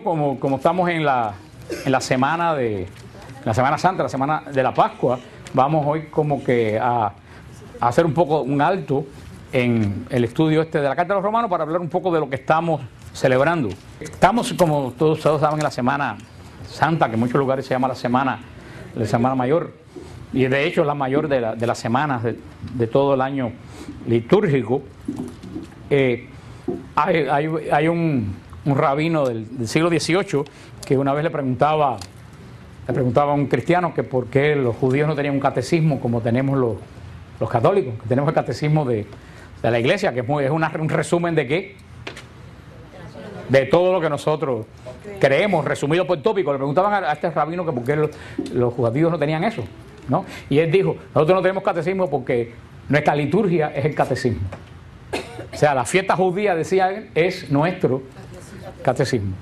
Como estamos en la semana la Semana Santa, la semana de la Pascua, vamos hoy como que a hacer un alto en el estudio de la Carta de los Romanos para hablar un poco de lo que estamos celebrando. Estamos, como todos saben, en la Semana Santa, que en muchos lugares se llama la Semana Mayor, y de hecho es la mayor de las semanas de todo el año litúrgico. Hay un rabino del siglo XVIII que una vez le preguntaba a un cristiano que por qué los judíos no tenían un catecismo como tenemos los católicos, que tenemos el catecismo de la iglesia, que es un resumen de qué, de todo lo que nosotros creemos, resumido por tópico. Le preguntaban a este rabino que por qué los judíos no tenían eso, ¿no? Y él dijo: nosotros no tenemos catecismo porque nuestra liturgia es el catecismo. O sea, la fiesta judía, decía él, es nuestro catecismo.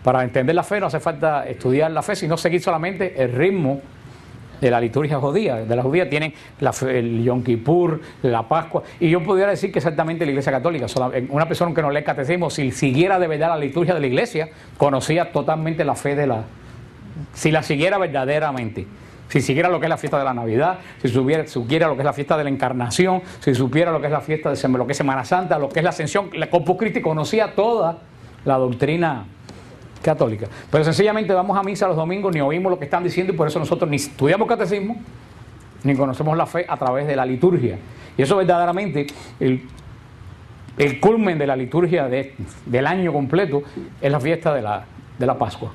Para entender la fe no hace falta estudiar la fe, sino seguir solamente el ritmo de la liturgia judía. De la judía tienen el Yom Kippur, la Pascua, y yo pudiera decir que exactamente la Iglesia Católica, una persona que no lee el catecismo, si siguiera de verdad la liturgia de la Iglesia, conocía totalmente la fe si la siguiera verdaderamente. Si siguiera lo que es la fiesta de la Navidad, si supiera lo que es la fiesta de la Encarnación, si supiera lo que es la fiesta de lo que es Semana Santa, lo que es la Ascensión, la Corpus Christi, conocía toda la doctrina católica. Pero sencillamente vamos a misa los domingos, ni oímos lo que están diciendo, y por eso nosotros ni estudiamos catecismo, ni conocemos la fe a través de la liturgia. Y eso verdaderamente, el culmen de la liturgia del año completo es la fiesta de la Pascua.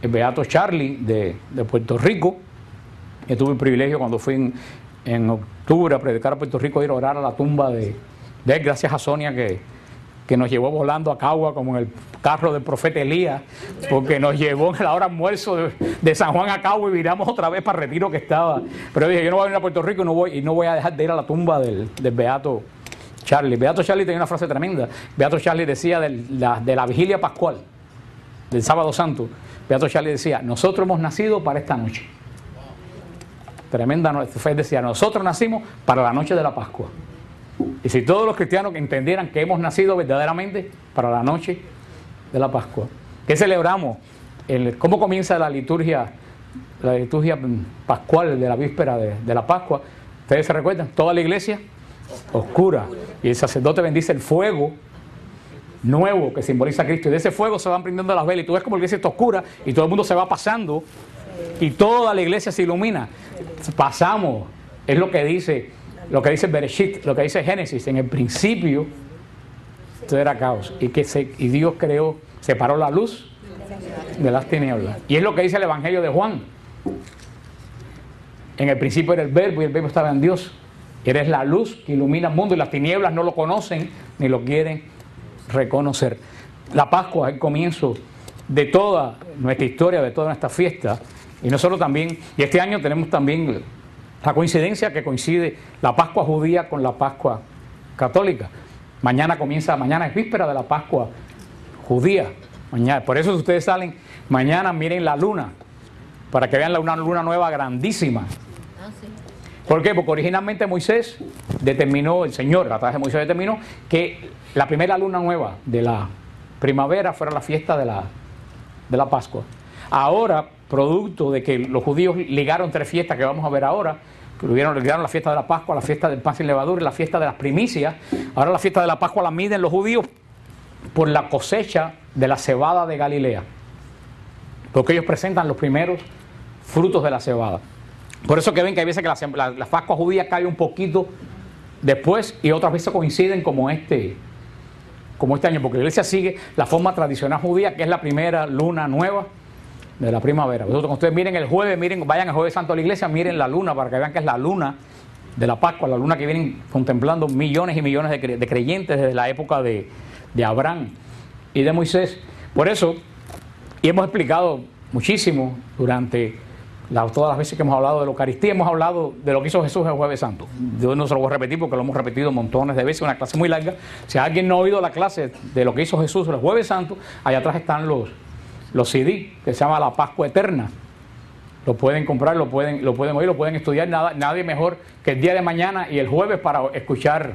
El beato Charlie de Puerto Rico, que tuve el privilegio cuando fui en octubre a predicar a Puerto Rico, ir a orar a la tumba de él, gracias a Sonia que nos llevó volando a Cagua como en el carro del profeta Elías, porque nos llevó en la hora almuerzo de San Juan a Cagua y viramos otra vez para el retiro que estaba. Pero yo dije: yo no voy a venir a Puerto Rico y no voy a dejar de ir a la tumba del beato Charlie. Beato Charlie tenía una frase tremenda. Beato Charlie decía de la vigilia pascual, del sábado santo. Beato Charlie decía: nosotros hemos nacido para esta noche. Tremenda fe. Decía: nosotros nacimos para la noche de la Pascua. Y si todos los cristianos entendieran que hemos nacido verdaderamente para la noche de la Pascua, ¿qué celebramos? ¿Cómo comienza la liturgia pascual de la víspera de la Pascua? ¿Ustedes se recuerdan? Toda la iglesia oscura, y el sacerdote bendice el fuego nuevo que simboliza a Cristo, y de ese fuego se van prendiendo las velas, y tú ves como la iglesia está oscura y todo el mundo se va pasando y toda la iglesia se ilumina. Pasamos, es lo que dice Bereshit, lo que dice Génesis: en el principio todo era caos, y Dios separó la luz de las tinieblas. Y es lo que dice el Evangelio de Juan: en el principio era el Verbo, y el Verbo estaba en Dios. Eres la luz que ilumina el mundo, y las tinieblas no lo conocen ni lo quieren reconocer. La Pascua es el comienzo de toda nuestra historia, de toda nuestra fiesta. Y nosotros también, y este año tenemos también la coincidencia que coincide la Pascua judía con la Pascua católica. Mañana es víspera de la Pascua judía. Por eso, si ustedes salen mañana, miren la luna, para que vean una luna nueva grandísima. ¿Por qué? Porque originalmente Moisés determinó, el Señor a través de Moisés determinó que la primera luna nueva de la primavera fuera la fiesta de la Pascua. Ahora, producto de que los judíos ligaron tres fiestas que vamos a ver ahora, que ligaron la fiesta de la Pascua, la fiesta del pan sin levadura y la fiesta de las primicias. Ahora la fiesta de la Pascua la miden los judíos por la cosecha de la cebada de Galilea, porque ellos presentan los primeros frutos de la cebada. Por eso que ven que hay veces que la Pascua judía cae un poquito después, y otras veces coinciden como este año, porque la iglesia sigue la forma tradicional judía, que es la primera luna nueva de la primavera. Vosotros, cuando ustedes miren el jueves, vayan el jueves santo a la iglesia, miren la luna para que vean que es la luna de la Pascua, la luna que vienen contemplando millones y millones de creyentes desde la época de Abraham y de Moisés. Por eso, y hemos explicado muchísimo durante todas las veces que hemos hablado de la Eucaristía, hemos hablado de lo que hizo Jesús el jueves santo. Yo no se lo voy a repetir porque lo hemos repetido montones de veces, una clase muy larga. Si alguien no ha oído la clase de lo que hizo Jesús el jueves santo, allá atrás están los CD, que se llama La Pascua Eterna. Lo pueden comprar, lo pueden oír, lo pueden estudiar. Nadie mejor que el día de mañana y el jueves para escuchar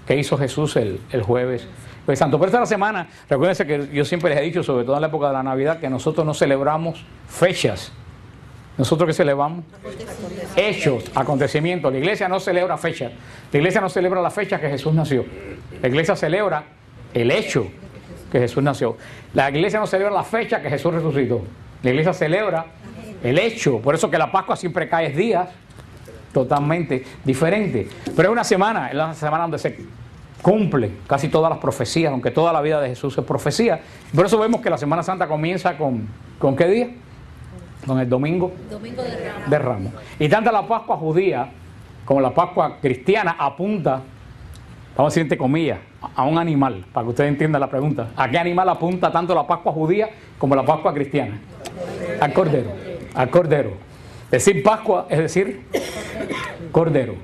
qué hizo Jesús el jueves Jueves Santo. Por esta semana, recuérdense que yo siempre les he dicho, sobre todo en la época de la Navidad, que nosotros no celebramos fechas. ¿Nosotros qué celebramos? Hechos, acontecimientos. La iglesia no celebra fechas. La iglesia no celebra la fecha que Jesús nació. La iglesia celebra el hecho que Jesús nació. La iglesia no celebra la fecha que Jesús resucitó. La iglesia celebra el hecho. Por eso que la Pascua siempre cae días totalmente diferentes. Pero es la semana donde se cumple casi todas las profecías, aunque toda la vida de Jesús es profecía. Por eso vemos que la Semana Santa comienza ¿con qué día? Con el domingo de Ramos. Y tanto la Pascua judía como la Pascua cristiana apunta, vamos a decir entre comillas, a un animal, para que ustedes entiendan la pregunta. ¿A qué animal apunta tanto la Pascua judía como la Pascua cristiana? Al cordero, al cordero. Decir Pascua es decir cordero.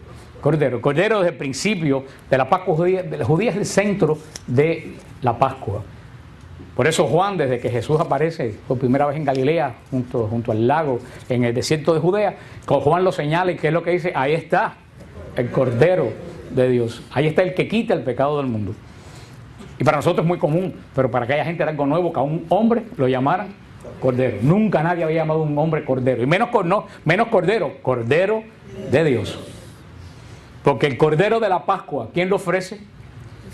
Cordero. Cordero desde el principio de la Pascua judía. La judía es el centro de la Pascua. Por eso Juan, desde que Jesús aparece por primera vez en Galilea, junto al lago, en el desierto de Judea, Juan lo señala y ¿qué es lo que dice? Ahí está el Cordero de Dios. Ahí está el que quita el pecado del mundo. Y para nosotros es muy común, pero para aquella gente era algo nuevo que a un hombre lo llamaran Cordero. Nunca nadie había llamado a un hombre Cordero. Y menos Cordero, Cordero de Dios. Porque el Cordero de la Pascua, ¿quién lo ofrece?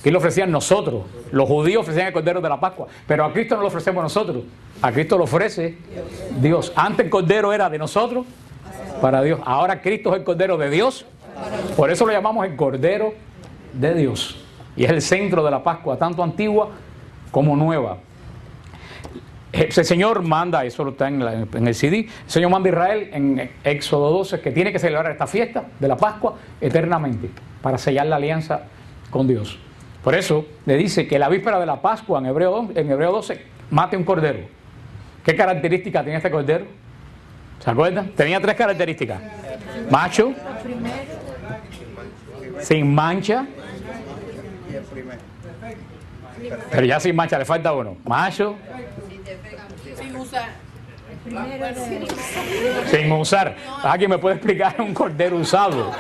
¿Quién lo ofrecían? Nosotros. Los judíos ofrecían el Cordero de la Pascua, pero a Cristo no lo ofrecemos nosotros. A Cristo lo ofrece Dios. Antes el Cordero era de nosotros para Dios. Ahora Cristo es el Cordero de Dios. Por eso lo llamamos el Cordero de Dios. Y es el centro de la Pascua, tanto antigua como nueva. El Señor manda, eso está en el CD, el Señor manda a Israel en Éxodo 12 que tiene que celebrar esta fiesta de la Pascua eternamente para sellar la alianza con Dios. Por eso le dice que la víspera de la Pascua en Hebreo 12 mate un cordero. ¿Qué características tiene este cordero? ¿Se acuerdan? Tenía 3 características: macho, sin mancha, pero ya sin mancha le falta uno. Macho, sin usar. ¿Alguien me puede explicar un cordero usado?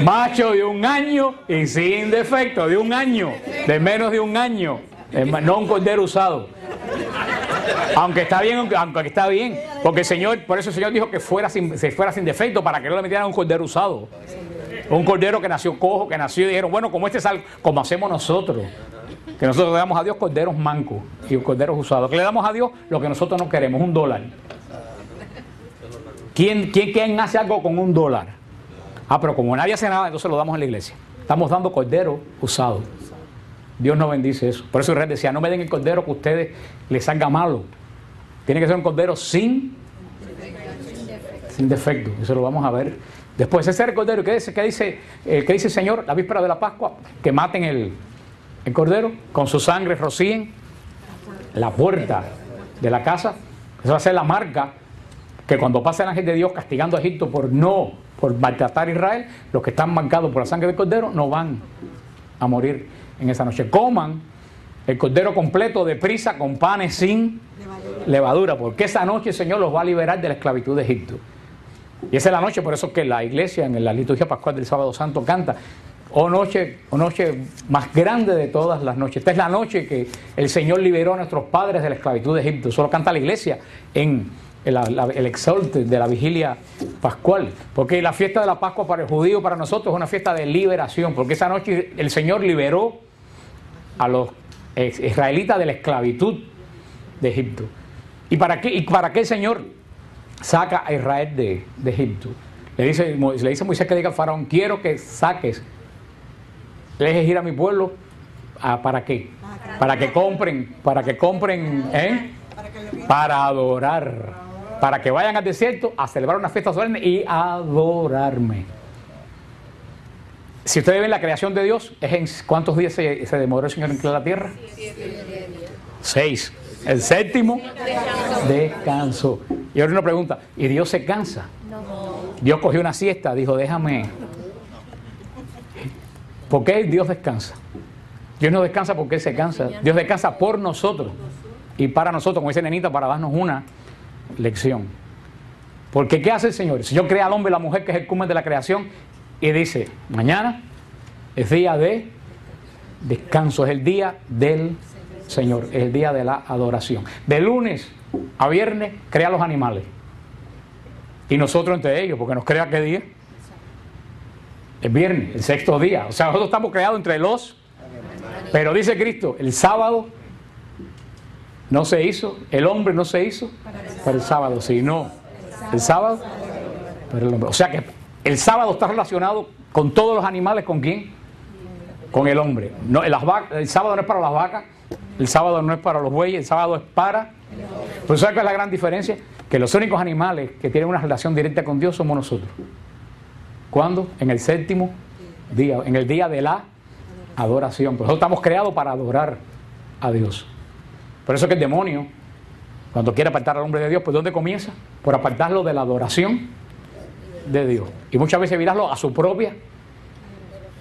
Macho de 1 año y sin defecto, de 1 año, de menos de 1 año, no un cordero usado. Aunque está bien, porque el Señor, por eso el Señor dijo que fuera sin defecto, para que no le metieran un cordero usado. Un cordero que nació cojo, que nació y dijeron, bueno, como este es algo, como hacemos nosotros, que nosotros le damos a Dios corderos mancos y corderos usados, que le damos a Dios lo que nosotros no queremos, $1. ¿Quién hace algo con $1? Pero como nadie hace nada, entonces lo damos en la iglesia. Estamos dando cordero usado. Dios no bendice eso. Por eso Israel decía, no me den el cordero que a ustedes les salga malo. Tiene que ser un cordero sin defecto. Eso lo vamos a ver después. Ese es el cordero. ¿Qué dice el Señor? La víspera de la Pascua, que maten el cordero, con su sangre rocíen la puerta de la casa. Esa va a ser la marca que cuando pase el ángel de Dios castigando a Egipto por maltratar a Israel, los que están marcados por la sangre del cordero no van a morir en esa noche. Coman el cordero completo deprisa con panes sin levadura, porque esa noche el Señor los va a liberar de la esclavitud de Egipto. Y esa es la noche, por eso que la iglesia en la liturgia pascual del Sábado Santo canta: oh noche más grande de todas las noches. Esta es la noche que el Señor liberó a nuestros padres de la esclavitud de Egipto. Eso lo canta la iglesia en el exalte de la vigilia pascual, porque la fiesta de la Pascua para el judío, para nosotros, es una fiesta de liberación, porque esa noche el Señor liberó a los israelitas de la esclavitud de Egipto. ¿Y para qué el Señor saca a Israel de Egipto? Le dice Moisés que diga al faraón: quiero que saques, le dejes ir a mi pueblo. ¿Para qué? Para que compren, para adorar, para que vayan al desierto a celebrar una fiesta solemne y adorarme. Si ustedes ven la creación de Dios, ¿cuántos días se demoró el Señor en crear la tierra? 6. El 7º descansó. Y ahora una pregunta: ¿y Dios se cansa? Dios cogió una siesta, dijo, déjame. ¿Por qué Dios descansa? Dios no descansa porque Él se cansa. Dios descansa por nosotros y para nosotros, como dice Nenita, para darnos una lección. Porque ¿qué hace el Señor? El Señor crea al hombre y la mujer, que es el culmen de la creación, y dice: mañana es día de descanso, es el día del Señor, es el día de la adoración. De lunes a viernes crea los animales. Y nosotros entre ellos, porque nos crea qué día. El viernes, el sexto día. O sea, nosotros estamos creados entre los... Pero dice Cristo, el sábado no se hizo, el hombre no se hizo para el sábado, sino el sábado para el hombre. O sea que el sábado está relacionado con todos los animales, ¿con quién? Con el hombre. No, el sábado no es para las vacas, el sábado no es para los bueyes, el sábado es para... Pero ¿sabes cuál es la gran diferencia? Que los únicos animales que tienen una relación directa con Dios somos nosotros. ¿Cuándo? En el séptimo día, en el día de la adoración. Nosotros estamos creados para adorar a Dios. Por eso que el demonio, cuando quiere apartar al hombre de Dios, pues ¿dónde comienza? Por apartarlo de la adoración de Dios. Y muchas veces virarlo a su propia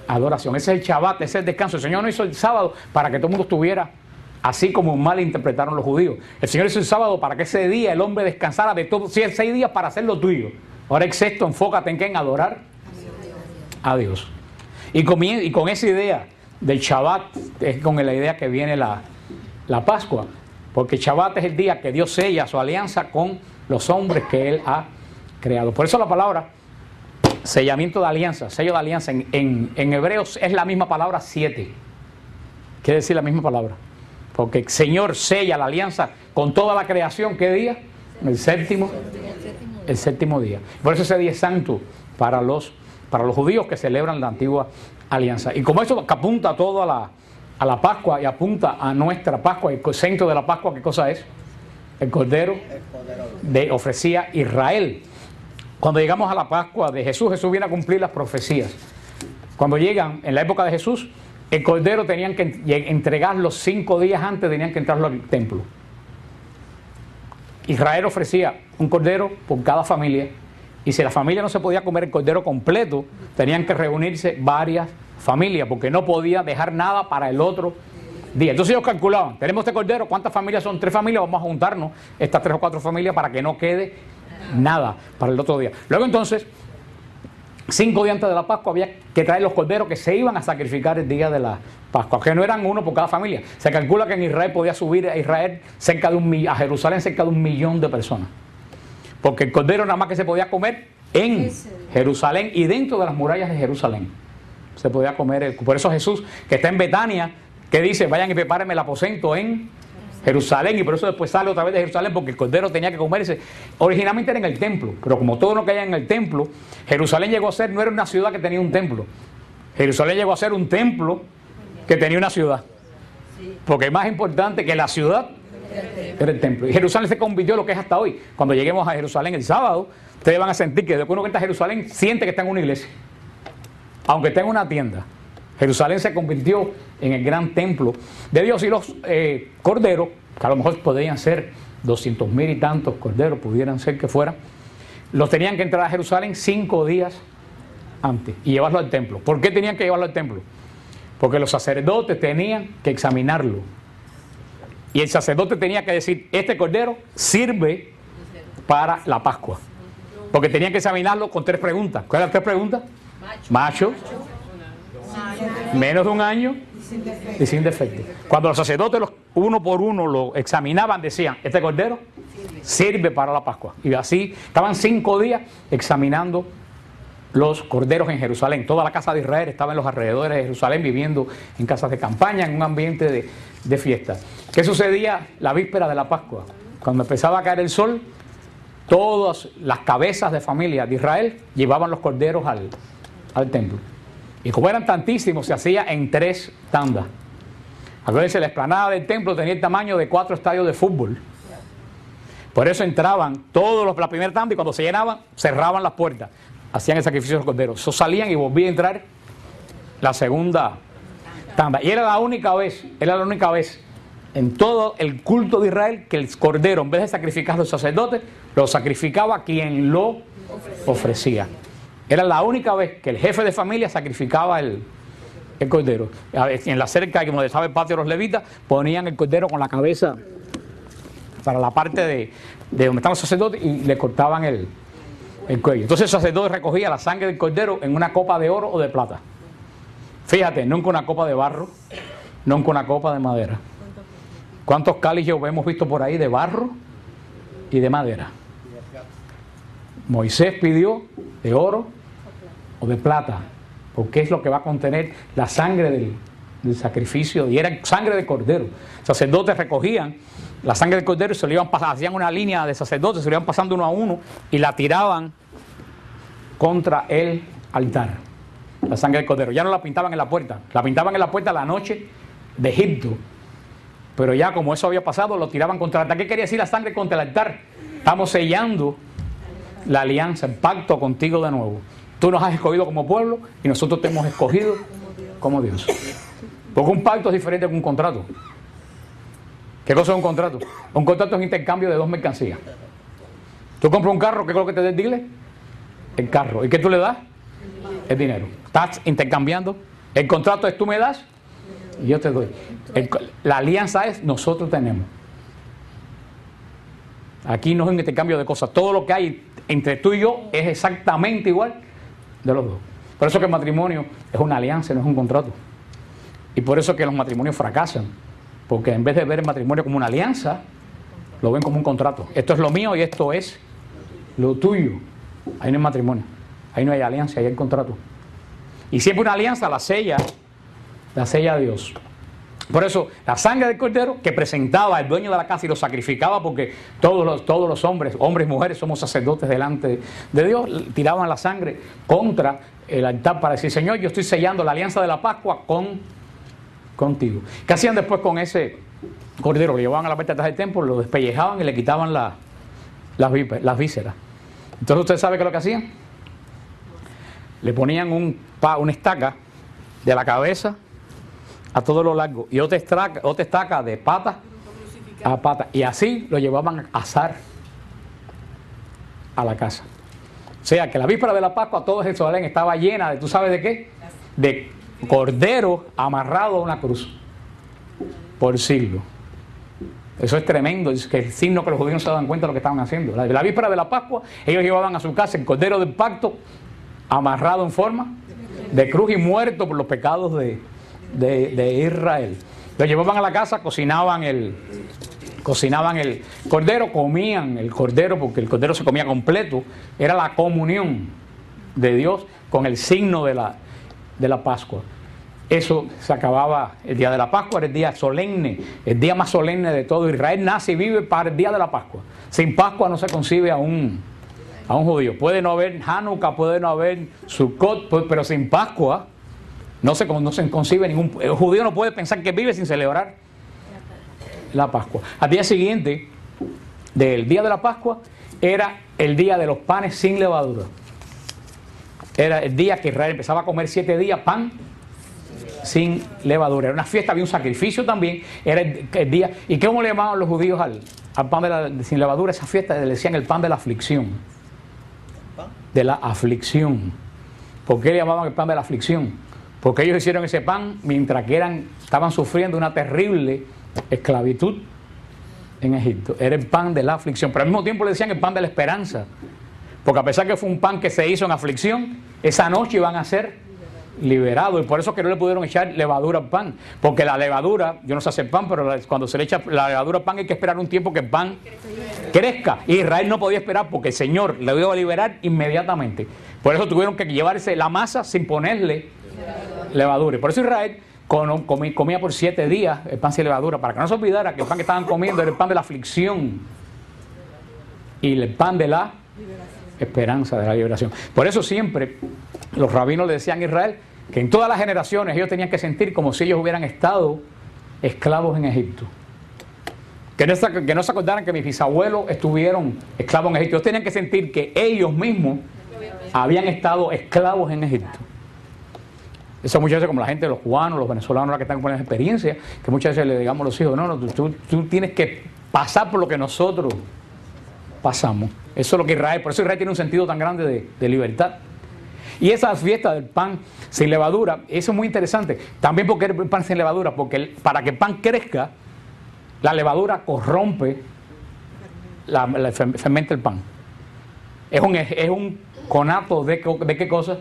adoración. Ese es el Shabbat, ese es el descanso. El Señor no hizo el sábado para que todo el mundo estuviera así como mal interpretaron los judíos. El Señor hizo el sábado para que ese día el hombre descansara de todo. Sí, 6 días para hacer lo tuyo. Ahora el sexto, enfócate en qué, en adorar a Dios. Y con esa idea del Shabbat es con la idea que viene la Pascua. Porque el Shabbat es el día que Dios sella su alianza con los hombres que Él ha creado. Por eso la palabra sellamiento de alianza, sello de alianza en hebreos es la misma palabra 7. Quiere decir la misma palabra. Porque el Señor sella la alianza con toda la creación. ¿Qué día? El séptimo día. Por eso ese día es santo para los judíos que celebran la antigua alianza. Y como eso apunta todo a la Pascua y apunta a nuestra Pascua, el centro de la Pascua, ¿qué cosa es? El Cordero ofrecía Israel. Cuando llegamos a la Pascua de Jesús, Jesús viene a cumplir las profecías. Cuando llegan, en la época de Jesús, el Cordero tenían que entregarlo 5 días antes, tenían que entrarlo al templo. Israel ofrecía un Cordero por cada familia, y si la familia no se podía comer el Cordero completo, tenían que reunirse varias familias, porque no podía dejar nada para el otro día. Entonces ellos calculaban, tenemos este Cordero, ¿cuántas familias son? 3 familias, vamos a juntarnos estas 3 o 4 familias para que no quede nada para el otro día. Luego entonces, 5 días antes de la Pascua había que traer los corderos que se iban a sacrificar el día de la Pascua, que no eran uno por cada familia. Se calcula que en Israel podía subir a a Jerusalén cerca de 1 millón de personas, porque el cordero nada más que se podía comer en Jerusalén y dentro de las murallas de Jerusalén se podía comer. Por eso Jesús, que está en Betania, que dice, vayan y prepárenme el aposento en Jerusalén, y por eso después sale otra vez de Jerusalén, porque el cordero tenía que comerse. Originalmente era en el templo, pero como todo no caía en el templo, Jerusalén llegó a ser, no era una ciudad que tenía un templo, Jerusalén llegó a ser un templo que tenía una ciudad, porque es más importante que la ciudad era el templo. Y Jerusalén se convirtió en lo que es hasta hoy. Cuando lleguemos a Jerusalén el sábado, ustedes van a sentir que después uno que está en Jerusalén siente que está en una iglesia, aunque esté en una tienda. Jerusalén se convirtió en el gran templo de Dios, y los corderos, que a lo mejor podrían ser 200,000 y tantos corderos, pudieran ser que fueran, los tenían que entrar a Jerusalén 5 días antes y llevarlo al templo. ¿Por qué tenían que llevarlo al templo? Porque los sacerdotes tenían que examinarlo. Y el sacerdote tenía que decir, este cordero sirve para la Pascua. Porque tenían que examinarlo con 3 preguntas. ¿Cuáles eran las 3 preguntas? Macho, menos de 1 año y sin defecto. Cuando los sacerdotes uno por uno lo examinaban, decían, este cordero sirve para la Pascua. Y así estaban 5 días examinando los corderos en Jerusalén. Toda la casa de Israel estaba en los alrededores de Jerusalén, viviendo en casas de campaña, en un ambiente de fiesta. ¿Qué sucedía la víspera de la Pascua? Cuando empezaba a caer el sol, todas las cabezas de familia de Israel llevaban los corderos al templo. Y como eran tantísimos, se hacía en 3 tandas. Acuérdense, la explanada del templo tenía el tamaño de 4 estadios de fútbol. Por eso entraban todos la primera tanda, y cuando se llenaban, cerraban las puertas. Hacían el sacrificio de los corderos. Eso salían y volvían a entrar la segunda tanda. Y era la única vez en todo el culto de Israel que el cordero, en vez de sacrificar a los sacerdotes, lo sacrificaba quien lo ofrecía. Era la única vez que el jefe de familia sacrificaba el cordero. En la cerca, como estaba el patio de los levitas, ponían el cordero con la cabeza para la parte de donde estaban los sacerdotes, y le cortaban el cuello. Entonces el sacerdote recogía la sangre del cordero en una copa de oro o de plata. Fíjate, nunca una copa de barro, no con una copa de madera. ¿Cuántos cálices hemos visto por ahí de barro y de madera? Moisés pidió de oro o de plata, porque es lo que va a contener la sangre del sacrificio, y era sangre de cordero. Los sacerdotes recogían la sangre del cordero y se lo iban pasando, hacían una línea de sacerdotes, se lo iban pasando uno a uno y la tiraban contra el altar. La sangre del cordero. Ya no la pintaban en la puerta, la pintaban en la puerta la noche de Egipto. Pero ya como eso había pasado, lo tiraban contra el altar. ¿Qué quería decir la sangre contra el altar? Estamos sellando la alianza, el pacto contigo de nuevo. Tú nos has escogido como pueblo y nosotros te hemos escogido como Dios. Porque un pacto es diferente que un contrato. ¿Qué cosa es un contrato? Un contrato es un intercambio de dos mercancías. Tú compras un carro, ¿qué es lo que te da el dealer? El carro. ¿Y qué tú le das? El dinero. Estás intercambiando. El contrato es tú me das y yo te doy. La alianza es nosotros tenemos. Aquí no es un intercambio de cosas. Todo lo que hay entre tú y yo es exactamente igual de los dos. Por eso que el matrimonio es una alianza, no es un contrato. Y por eso que los matrimonios fracasan. Porque en vez de ver el matrimonio como una alianza, lo ven como un contrato. Esto es lo mío y esto es lo tuyo. Ahí no hay matrimonio. Ahí no hay alianza, ahí hay contrato. Y siempre una alianza la sella Dios. Por eso, la sangre del cordero que presentaba el dueño de la casa y lo sacrificaba, porque todos los hombres y mujeres somos sacerdotes delante de Dios, tiraban la sangre contra el altar para decir: Señor, yo estoy sellando la alianza de la Pascua contigo. ¿Qué hacían después con ese cordero? Lo llevaban a la parte de atrás del templo, lo despellejaban y le quitaban las vísceras. Entonces, ¿usted sabe qué es lo que hacían? Le ponían una estaca de la cabeza a todo lo largo y otra estaca de pata a pata, y así lo llevaban a asar a la casa. O sea que la víspera de la Pascua todo Jerusalén estaba llena de, ¿tú sabes de qué? De cordero amarrado a una cruz por siglo. Eso es tremendo, es que el signo que los judíos no se daban cuenta de lo que estaban haciendo. La víspera de la Pascua ellos llevaban a su casa el cordero del pacto amarrado en forma de cruz y muerto por los pecados de Israel. Lo llevaban a la casa, cocinaban el cordero, comían el cordero, porque el cordero se comía completo. Era la comunión de Dios con el signo de la Pascua. Eso se acababa el día de la Pascua, era el día solemne, el día más solemne de todo. Israel nace y vive para el día de la Pascua. Sin Pascua no se concibe a un judío. Puede no haber Hanukkah, puede no haber Sukkot, pero sin Pascua no se concibe ningún. El judío no puede pensar que vive sin celebrar la Pascua. Al día siguiente del día de la Pascua era el día de los panes sin levadura. Era el día que Israel empezaba a comer 7 días pan sin levadura. Era una fiesta, había un sacrificio también. Era el día. ¿Y cómo le llamaban los judíos al pan sin levadura? Esa fiesta le decían el pan de la aflicción. De la aflicción. ¿Por qué le llamaban el pan de la aflicción? Porque ellos hicieron ese pan mientras que estaban sufriendo una terrible esclavitud en Egipto. Era el pan de la aflicción, pero al mismo tiempo le decían el pan de la esperanza, porque a pesar que fue un pan que se hizo en aflicción, esa noche iban a ser liberados, y por eso que no le pudieron echar levadura al pan, porque la levadura, yo no sé hacer pan, pero cuando se le echa la levadura al pan hay que esperar un tiempo que el pan crezca, y Israel no podía esperar porque el Señor le iba a liberar inmediatamente. Por eso tuvieron que llevarse la masa sin ponerle levadura, y por eso Israel comía por 7 días el pan sin levadura, para que no se olvidara que el pan que estaban comiendo era el pan de la aflicción y el pan de la esperanza, de la liberación. Por eso siempre los rabinos le decían a Israel que en todas las generaciones ellos tenían que sentir como si ellos hubieran estado esclavos en Egipto. Que no se acordaran que mis bisabuelos estuvieron esclavos en Egipto. Ellos tenían que sentir que ellos mismos habían estado esclavos en Egipto. Eso muchas veces, como la gente, los cubanos, los venezolanos, que están con esa experiencia, que muchas veces le digamos a los hijos: no, tú tienes que pasar por lo que nosotros pasamos. Eso es lo que Israel, por eso Israel tiene un sentido tan grande de libertad. Y esa fiesta del pan sin levadura, eso es muy interesante. También porque el pan sin levadura, porque para que el pan crezca, la levadura corrompe, fermenta el pan. Es un conato de qué cosa?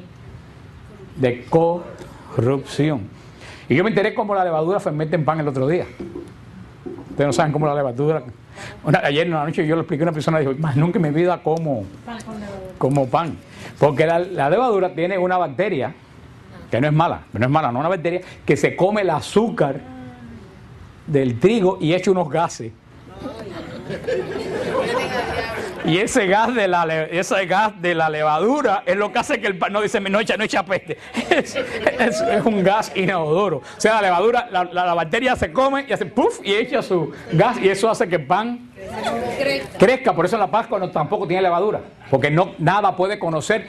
De corrupción. Y yo me enteré cómo la levadura fermenta en pan el otro día. Ustedes no saben cómo la levadura... Ayer en la noche yo lo expliqué a una persona y dijo, más nunca en mi vida como pan. Porque la levadura tiene una bacteria que no es mala, no una bacteria que se come el azúcar del trigo y echa unos gases. Y ese gas de la levadura es lo que hace que el pan no echa peste. Es un gas inodoro. O sea, la levadura, la bacteria se come y hace puff y echa su gas y eso hace que el pan crezca. Por eso la Pascua tampoco tiene levadura. Porque nada puede conocer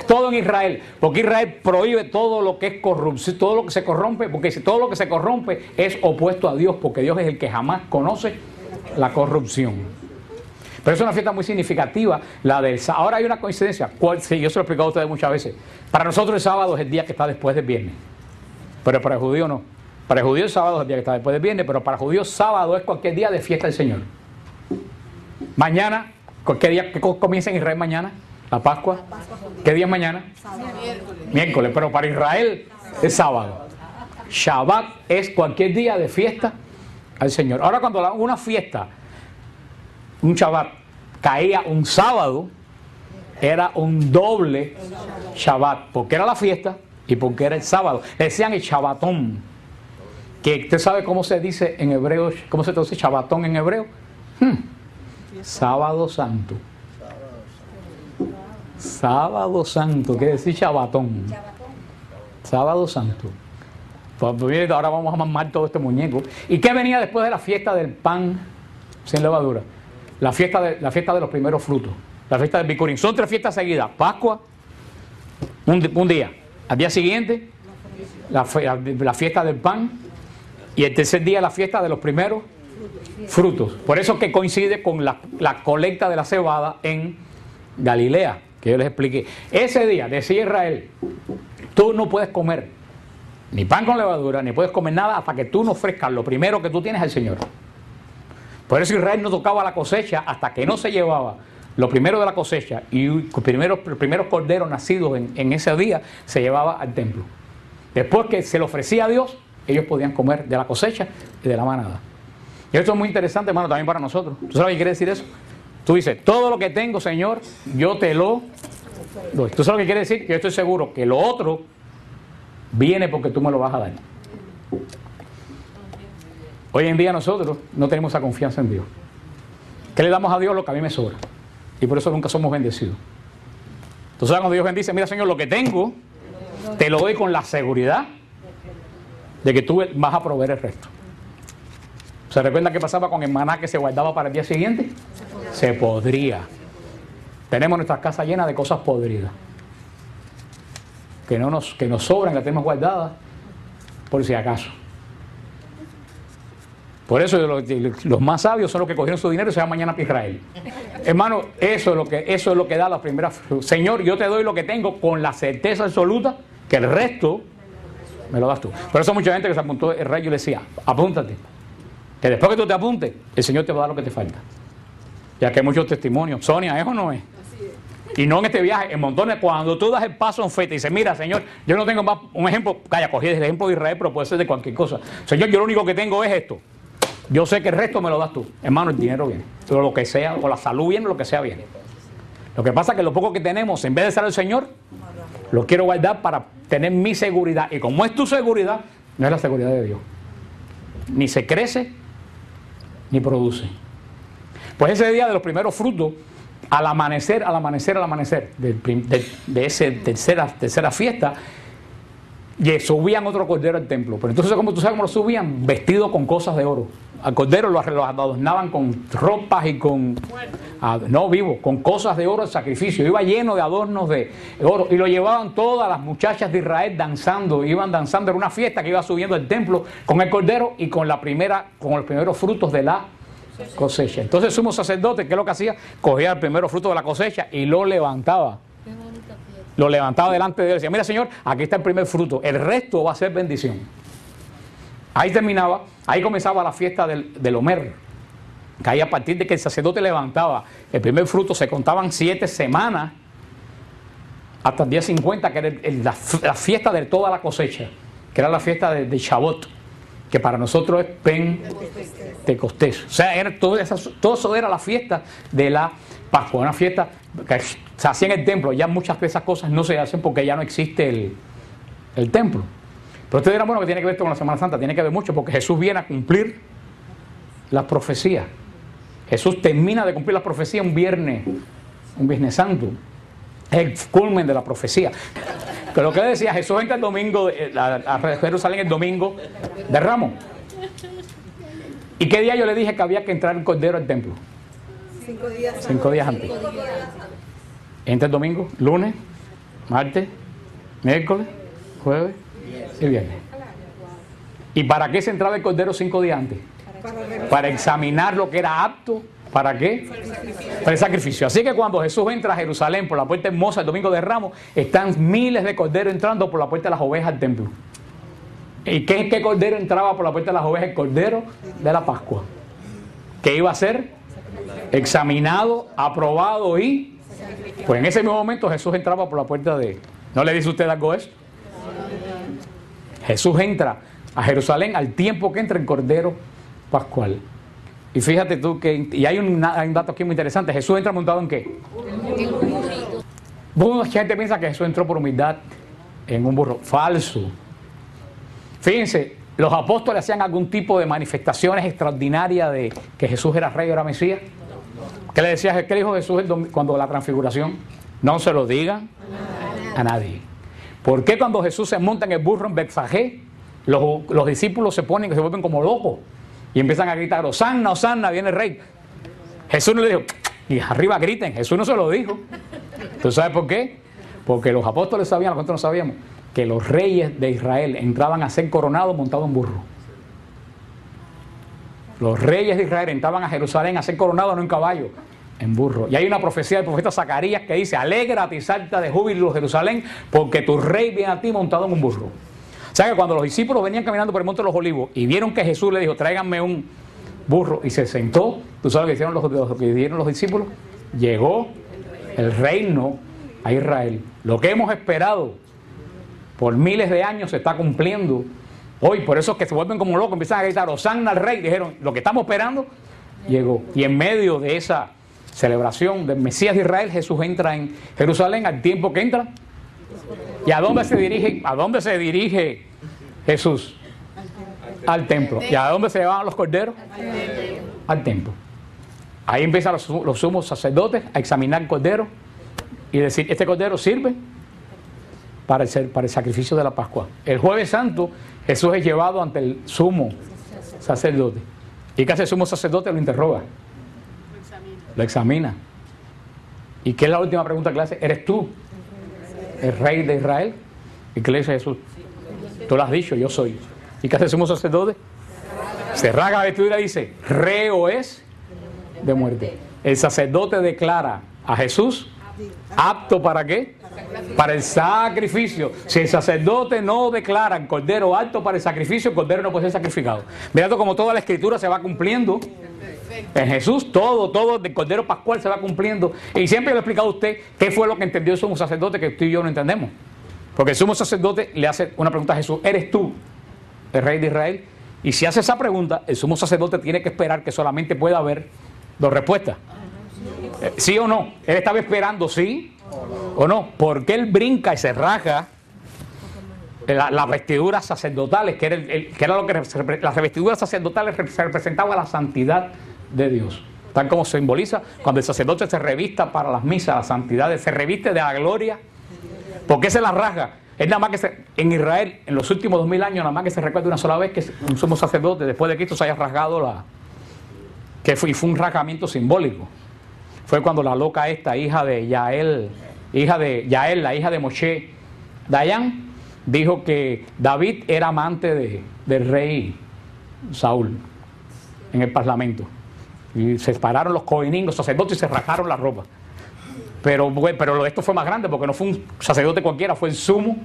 todo en Israel. Porque Israel prohíbe todo lo que es corrupción, todo lo que se corrompe. Porque todo lo que se corrompe es opuesto a Dios. Porque Dios es el que jamás conoce la corrupción. Pero es una fiesta muy significativa, la del sábado. Ahora hay una coincidencia, sí, yo se lo he explicado a ustedes muchas veces. Para nosotros el sábado es el día que está después del viernes, pero para el judío no. Para el judío el sábado es el día que está después del viernes, pero para el judío sábado es cualquier día de fiesta del Señor. Mañana, ¿qué día comienza en Israel mañana? La Pascua. ¿Qué día es mañana? Miércoles, pero para Israel es sábado. Shabbat es cualquier día de fiesta al Señor. Ahora cuando una fiesta, un Shabbat, caía un sábado, era un doble Shabbat, porque era la fiesta y porque era el sábado. Le decían el Shabbatón, que usted sabe cómo se dice en hebreo, cómo se traduce Shabbatón en hebreo. Sábado Santo. Sábado Santo, quiere decir Shabbatón. Sábado Santo. Pues ahora vamos a mamar todo este muñeco. ¿Y qué venía después de la fiesta del pan sin levadura? La fiesta de los primeros frutos, la fiesta del Bikurim. Son 3 fiestas seguidas: Pascua, un día, al día siguiente la fiesta del pan y el tercer día la fiesta de los primeros frutos. Por eso que coincide con la colecta de la cebada en Galilea, que yo les expliqué. Ese día decía Israel, tú no puedes comer ni pan con levadura, ni puedes comer nada hasta que tú no ofrezcas lo primero que tú tienes al Señor. Por eso Israel no tocaba la cosecha hasta que no se llevaba lo primero de la cosecha y los primeros corderos nacidos en ese día se llevaba al templo. Después que se le ofrecía a Dios, ellos podían comer de la cosecha y de la manada. Y esto es muy interesante, hermano, también para nosotros. ¿Tú sabes qué quiere decir eso? Tú dices, todo lo que tengo, Señor, yo te lo doy. ¿Tú sabes lo que quiere decir? Que yo estoy seguro que lo otro viene porque tú me lo vas a dar. Hoy en día nosotros no tenemos esa confianza en Dios. ¿Qué le damos a Dios? Lo que a mí me sobra. Y por eso nunca somos bendecidos. Entonces cuando Dios bendice, mira Señor, lo que tengo, te lo doy con la seguridad de que tú vas a proveer el resto. ¿Se recuerda qué pasaba con el maná que se guardaba para el día siguiente? Se podría. Tenemos nuestras casas llenas de cosas podridas. Que nos sobran, que tenemos guardadas, por si acaso. Por eso los más sabios son los que cogieron su dinero y se van mañana a Israel. Hermano, eso es lo que da la primera. Señor, yo te doy lo que tengo con la certeza absoluta que el resto me lo das tú. Por eso mucha gente que se apuntó el rey, yo le decía, apúntate. Que después que tú te apuntes, el Señor te va a dar lo que te falta. Ya que hay muchos testimonios. Sonia, eso no es. Y no en este viaje, en montones. Cuando tú das el paso en fe, te dices, mira, Señor, yo no tengo más. Un ejemplo, cogí el ejemplo de Israel, pero puede ser de cualquier cosa. Señor, yo lo único que tengo es esto. Yo sé que el resto me lo das tú. Hermano, el dinero viene. O lo que sea, o la salud viene, lo que sea viene. Lo que pasa es que lo poco que tenemos, en vez de ser el Señor, lo quiero guardar para tener mi seguridad. Y como es tu seguridad, no es la seguridad de Dios. Ni se crece, ni produce. Pues ese día de los primeros frutos, al amanecer de esa tercera fiesta, y subían otro cordero al templo. Pero entonces, como tú sabes cómo lo subían, vestido con cosas de oro. Al cordero lo adornaban con ropas y con con cosas de oro de sacrificio. Iba lleno de adornos de oro y lo llevaban todas las muchachas de Israel danzando. Iban danzando, era una fiesta que iba subiendo al templo con el cordero y con los primeros frutos de la cosecha. Entonces el sumo sacerdote, ¿qué es lo que hacía? Cogía el primer fruto de la cosecha y lo levantaba. Lo levantaba delante de él y decía, mira Señor, aquí está el primer fruto, el resto va a ser bendición. Ahí terminaba, ahí comenzaba la fiesta del Omer, que ahí a partir de que el sacerdote levantaba el primer fruto se contaban 7 semanas hasta el día 50, que era la fiesta de toda la cosecha. que era la fiesta de Shavuot, que para nosotros es Pentecostés. O sea, todo eso era la fiesta de la Pascua, una fiesta que se hacía en el templo. Ya muchas de esas cosas no se hacen porque ya no existe el templo. Pero ustedes dirán, bueno, que tiene que ver esto con la Semana Santa. Tiene que ver mucho porque Jesús viene a cumplir las profecías. Jesús termina de cumplir las profecías un Viernes Santo. Es el culmen de la profecía. Que lo que decía, Jesús entra el domingo a Jerusalén el domingo de Ramos. ¿Y qué día yo le dije que había que entrar el Cordero al templo? 5 días antes. Entra el domingo, lunes, martes, miércoles, jueves y viernes. ¿Y para qué se entraba el Cordero 5 días antes? Para examinar lo que era apto. ¿Para qué? Para el sacrificio. Así que cuando Jesús entra a Jerusalén por la puerta hermosa el domingo de Ramos, están miles de corderos entrando por la puerta de las ovejas al templo. ¿Y qué cordero entraba por la puerta de las ovejas? El cordero de la Pascua. ¿Qué iba a ser? Examinado, aprobado y... Pues en ese mismo momento Jesús entraba por la puerta de... ¿No le dice usted algo eso? Jesús entra a Jerusalén al tiempo que entra el cordero pascual. Y fíjate tú que... Y hay un dato aquí muy interesante. Jesús entra montado ¿en qué? Mucha gente piensa que Jesús entró por humildad en un burro. Falso. Fíjense, los apóstoles hacían algún tipo de manifestaciones extraordinarias de que Jesús era rey o era Mesías. ¿Qué le decía? ¿Qué dijo Jesús cuando la transfiguración? No se lo digan a nadie. ¿Por qué cuando Jesús se monta en el burro en Betfagé, los discípulos se vuelven como locos? Y empiezan a gritar, Hosanna, Hosanna, viene el rey. Jesús no le dijo, y arriba griten. Jesús no se lo dijo. ¿Tú sabes por qué? Porque los apóstoles sabían, nosotros no sabíamos, que los reyes de Israel entraban a ser coronados montados en burro. Los reyes de Israel entraban a Jerusalén a ser coronados no en caballo, en burro. Y hay una profecía del profeta Zacarías que dice, alégrate y salta de júbilo Jerusalén, porque tu rey viene a ti montado en un burro. O sea que cuando los discípulos venían caminando por el Monte de los Olivos y vieron que Jesús le dijo, tráiganme un burro, y se sentó, ¿tú sabes lo que hicieron los discípulos? Llegó el reino a Israel. Lo que hemos esperado por miles de años se está cumpliendo hoy. Por eso es que se vuelven como locos, empiezan a gritar, Hosanna al rey. Dijeron, lo que estamos esperando llegó. Y en medio de esa celebración del Mesías de Israel, Jesús entra en Jerusalén al tiempo que entra. ¿Y a dónde se dirige? ¿A dónde se dirige Jesús? Al templo. ¿Y a dónde se llevaban los corderos? Al templo. Ahí empiezan los sumos sacerdotes a examinar el cordero y decir, este cordero sirve para el sacrificio de la Pascua. El Jueves Santo, Jesús es llevado ante el sumo sacerdote. ¿Y qué hace el sumo sacerdote? Lo interroga. Lo examina. ¿Y qué es la última pregunta que le hace? ¿Eres tú el rey de Israel? ¿Y qué le dice Jesús? Tú lo has dicho, yo soy. ¿Y qué hace el sumo sacerdote? Se rasga la vestidura y dice, reo es de muerte. El sacerdote declara a Jesús apto ¿para qué? Para el sacrificio. Si el sacerdote no declara el cordero apto para el sacrificio, el cordero no puede ser sacrificado. Mirando como toda la escritura se va cumpliendo en Jesús, todo del cordero pascual se va cumpliendo. Y siempre le he explicado a usted qué fue lo que entendió el sumo sacerdote que usted y yo no entendemos. Porque el sumo sacerdote le hace una pregunta a Jesús, ¿eres tú el rey de Israel? Y si hace esa pregunta, el sumo sacerdote tiene que esperar que solamente pueda haber dos respuestas. ¿Sí o no? Él estaba esperando sí o no. Porque él brinca y se raja las vestiduras sacerdotales, que era lo que las vestiduras sacerdotales representaban la santidad de Dios. Tal como se simboliza cuando el sacerdote se revista para las misas, la santidad, se reviste de la gloria. ¿Por qué se la rasga? Es nada más que en Israel, en los últimos 2000 años, nada más que se recuerda una sola vez que un sumo sacerdote, después de Cristo, se haya rasgado fue un rasgamiento simbólico. Fue cuando la loca esta, hija de Yael, la hija de Moshe, Dayan, dijo que David era amante del rey Saúl en el parlamento. Y se pararon los cohenín, los sacerdotes, y se rasgaron la ropa. Pero esto fue más grande porque no fue un sacerdote cualquiera, fue el sumo.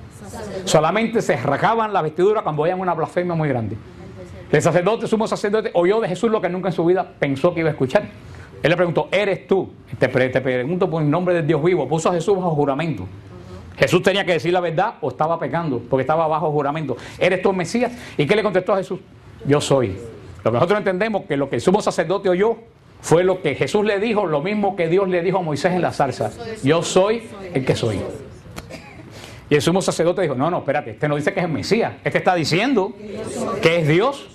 Solamente se rasgaban la vestidura cuando oían una blasfemia muy grande. El sumo sacerdote, oyó de Jesús lo que nunca en su vida pensó que iba a escuchar. Él le preguntó, ¿eres tú? Te pregunto por el nombre del Dios vivo. Puso a Jesús bajo juramento. Jesús tenía que decir la verdad o estaba pecando, porque estaba bajo juramento. ¿Eres tú el Mesías? ¿Y qué le contestó a Jesús? Yo soy. Lo que nosotros entendemos que lo que el sumo sacerdote oyó fue lo que Jesús le dijo, lo mismo que Dios le dijo a Moisés en la zarza. Yo soy el que soy. Y el sumo sacerdote dijo, no, espérate, este no dice que es el Mesías, este está diciendo que es Dios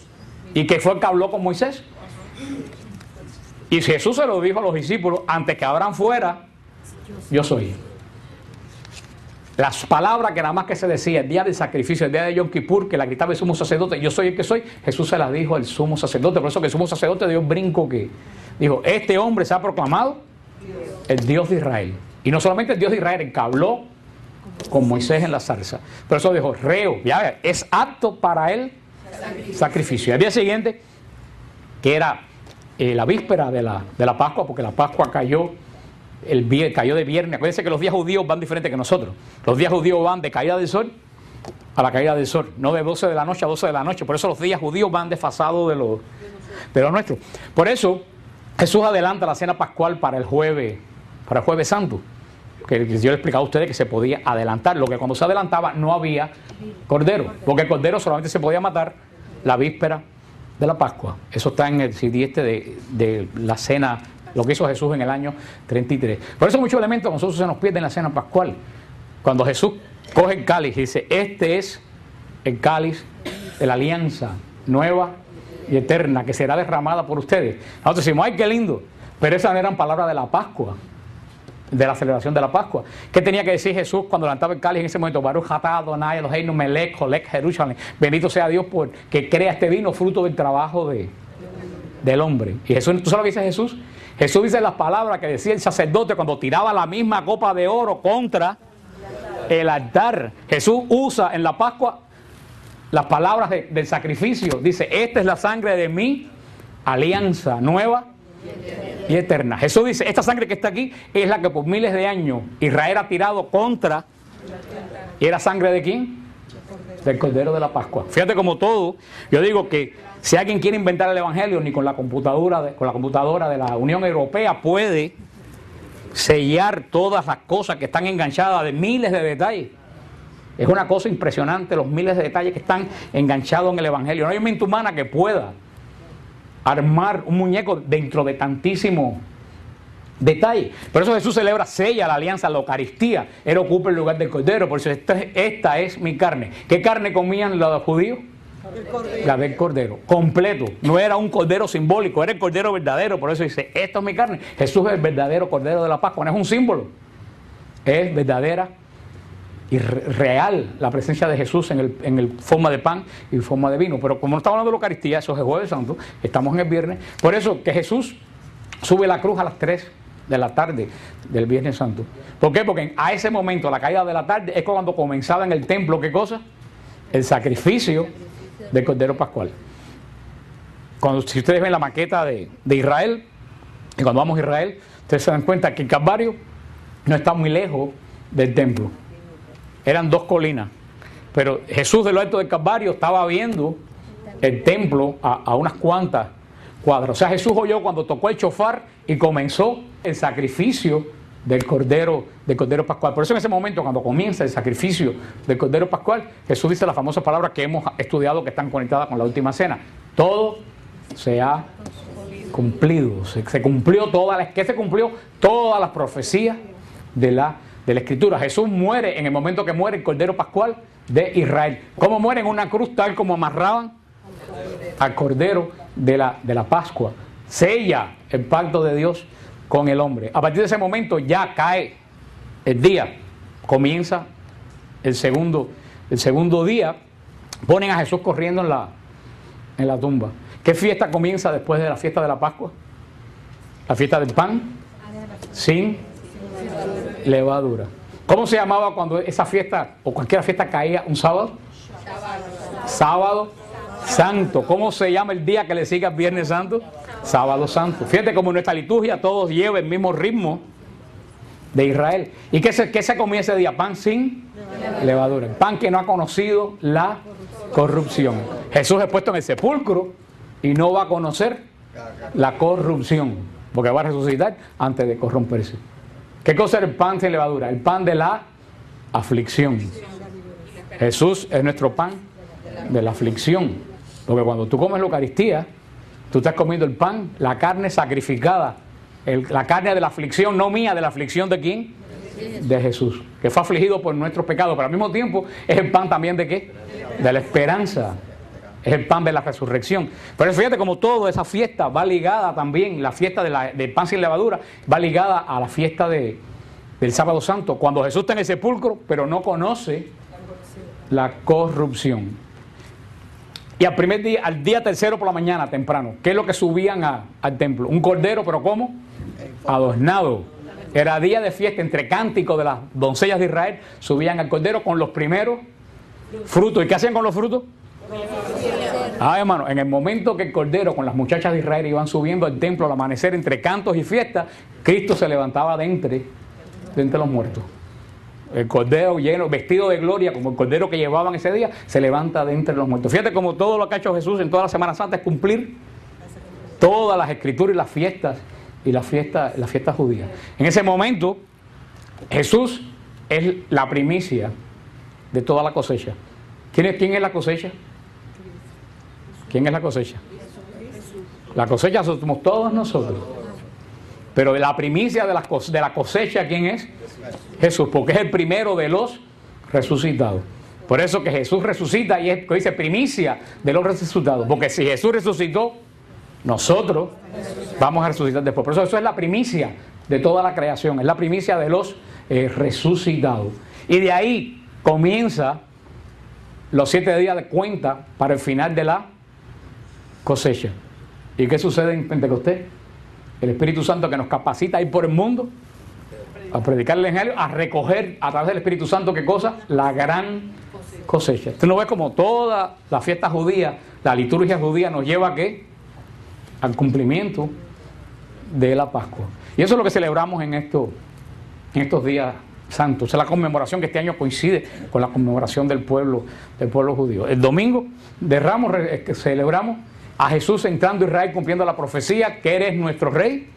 y que fue el que habló con Moisés. Y Jesús se lo dijo a los discípulos, antes que Abraham fuera, yo soy. Las palabras que nada más que se decía el día del sacrificio, el día de Yom Kippur, que la gritaba el sumo sacerdote, yo soy el que soy, Jesús se las dijo al sumo sacerdote. Por eso que el sumo sacerdote dio un brinco que dijo, este hombre se ha proclamado el Dios de Israel. Y no solamente el Dios de Israel, el que habló con Moisés en la zarza. Por eso dijo, reo, ya es apto para él sacrificio. Al día siguiente, que era la víspera de la Pascua, porque la Pascua cayó de viernes. Acuérdense que los días judíos van diferentes que nosotros. Los días judíos van de caída del sol a la caída del sol, no de 12 de la noche a 12 de la noche. Por eso los días judíos van desfasados de los nuestros. Por eso Jesús adelanta la cena pascual para el jueves santo, que yo le he explicado a ustedes que se podía adelantar. Lo que cuando se adelantaba no había cordero, porque el cordero solamente se podía matar la víspera de la Pascua. Eso está en el CD de la cena, lo que hizo Jesús en el año 33. Por eso muchos elementos a nosotros se nos pierden en la cena pascual. Cuando Jesús coge el cáliz y dice, este es el cáliz de la alianza nueva y eterna que será derramada por ustedes. Nosotros decimos, ay, qué lindo, pero esas no eran palabras de la Pascua, de la celebración de la Pascua. ¿Qué tenía que decir Jesús cuando levantaba el cáliz en ese momento? Baruch atah Adonai Eloheinu melech holech Jerusalem. Bendito sea Dios por que crea este vino fruto del trabajo del hombre. Y Jesús, ¿tú sabes lo que dice Jesús? Jesús dice las palabras que decía el sacerdote cuando tiraba la misma copa de oro contra el altar. Jesús usa en la Pascua las palabras del sacrificio. Dice, esta es la sangre de mi alianza nueva y eterna. Jesús dice, esta sangre que está aquí es la que por miles de años Israel ha tirado contra. ¿Y era sangre de quién? Del Cordero de la Pascua. Fíjate como todo, yo digo que si alguien quiere inventar el Evangelio, ni con la computadora de la Unión Europea puede sellar todas las cosas que están enganchadas de miles de detalles. Es una cosa impresionante los miles de detalles que están enganchados en el Evangelio. No hay mente humana que pueda armar un muñeco dentro de tantísimo detalle. Por eso Jesús sella la alianza, la Eucaristía. Él ocupa el lugar del Cordero. Por eso esta es mi carne. ¿Qué carne comían los judíos? La del Cordero, completo. No era un Cordero simbólico, era el Cordero verdadero. Por eso dice, esto es mi carne. Jesús es el verdadero Cordero de la Pascua. No es un símbolo, es verdadera y real la presencia de Jesús en el forma de pan y forma de vino. Pero como no estamos hablando de la Eucaristía, eso es el Jueves Santo, estamos en el viernes. Por eso que Jesús sube la cruz a las 3 de la tarde del Viernes Santo. ¿Por qué? Porque a ese momento, a la caída de la tarde, es cuando comenzaba en el templo, ¿qué cosa? El sacrificio del Cordero Pascual. Si ustedes ven la maqueta de Israel, y cuando vamos a Israel, ustedes se dan cuenta que el Calvario no está muy lejos del templo. Eran 2 colinas. Pero Jesús de lo alto del Calvario estaba viendo el templo a unas cuantas cuadras. O sea, Jesús oyó cuando tocó el shofar y comenzó el sacrificio del Cordero Pascual. Por eso en ese momento, cuando comienza el sacrificio del Cordero Pascual, Jesús dice las famosas palabras que hemos estudiado que están conectadas con la última cena. Todo se ha cumplido. Se cumplió ¿qué se cumplió? Todas las profecías de la Escritura. Jesús muere en el momento que muere el Cordero Pascual de Israel. ¿Cómo muere? En una cruz, tal como amarraban al Cordero de la Pascua. Sella el pacto de Dios con el hombre. A partir de ese momento ya cae el día, comienza el segundo día. Ponen a Jesús corriendo en la tumba. ¿Qué fiesta comienza después de la fiesta de la Pascua? La fiesta del pan sin levadura. ¿Cómo se llamaba cuando esa fiesta o cualquier fiesta caía un sábado? Sábado Santo. ¿Cómo se llama el día que le sigue al Viernes Santo? Sábado Santo. Fíjate cómo en nuestra liturgia todos llevan el mismo ritmo de Israel. ¿Y qué se comía ese día? Pan sin levadura. El pan que no ha conocido la corrupción. Jesús es puesto en el sepulcro y no va a conocer la corrupción, porque va a resucitar antes de corromperse. ¿Qué cosa era el pan sin levadura? El pan de la aflicción. Jesús es nuestro pan de la aflicción. Porque cuando tú comes la Eucaristía, tú estás comiendo el pan, la carne sacrificada, la carne de la aflicción, no mía, de la aflicción ¿de quién? De Jesús, que fue afligido por nuestros pecados, pero al mismo tiempo es el pan también ¿de qué? De la esperanza, es el pan de la resurrección. Pero fíjate como toda esa fiesta va ligada también, la fiesta del pan sin levadura, va ligada a la fiesta del sábado santo, cuando Jesús está en el sepulcro, pero no conoce la corrupción. Y al día tercero por la mañana, temprano, ¿qué es lo que subían al templo? Un cordero, pero ¿cómo? Adornado. Era día de fiesta, entre cánticos de las doncellas de Israel, subían al cordero con los primeros frutos. ¿Y qué hacían con los frutos? Hermano, en el momento que el cordero con las muchachas de Israel iban subiendo al templo al amanecer entre cantos y fiestas, Cristo se levantaba de entre los muertos. El cordero lleno, vestido de gloria, como el cordero que llevaban ese día, se levanta de entre los muertos. Fíjate como todo lo que ha hecho Jesús en toda la Semana Santa es cumplir todas las escrituras y las fiestas la fiesta judía. En ese momento, Jesús es la primicia de toda la cosecha. ¿Quién es la cosecha? ¿Quién es la cosecha? La cosecha somos todos nosotros. Pero la primicia de la cosecha, ¿quién es? Jesús, porque es el primero de los resucitados. Por eso que Jesús resucita y es que dice primicia de los resucitados. Porque si Jesús resucitó, nosotros vamos a resucitar después. Por eso es la primicia de toda la creación, es la primicia de los resucitados. Y de ahí comienza los 7 días de cuenta para el final de la cosecha. ¿Y qué sucede en Pentecostés? El Espíritu Santo que nos capacita a ir por el mundo, a predicar el Evangelio, a recoger a través del Espíritu Santo, ¿qué cosa? La gran cosecha. Tú no ves como toda la fiesta judía, la liturgia judía nos lleva a ¿qué? Al cumplimiento de la Pascua. Y eso es lo que celebramos en estos días santos. Es la conmemoración que este año coincide con la conmemoración del pueblo judío. El domingo de Ramos celebramos a Jesús entrando a Israel cumpliendo la profecía que eres nuestro Rey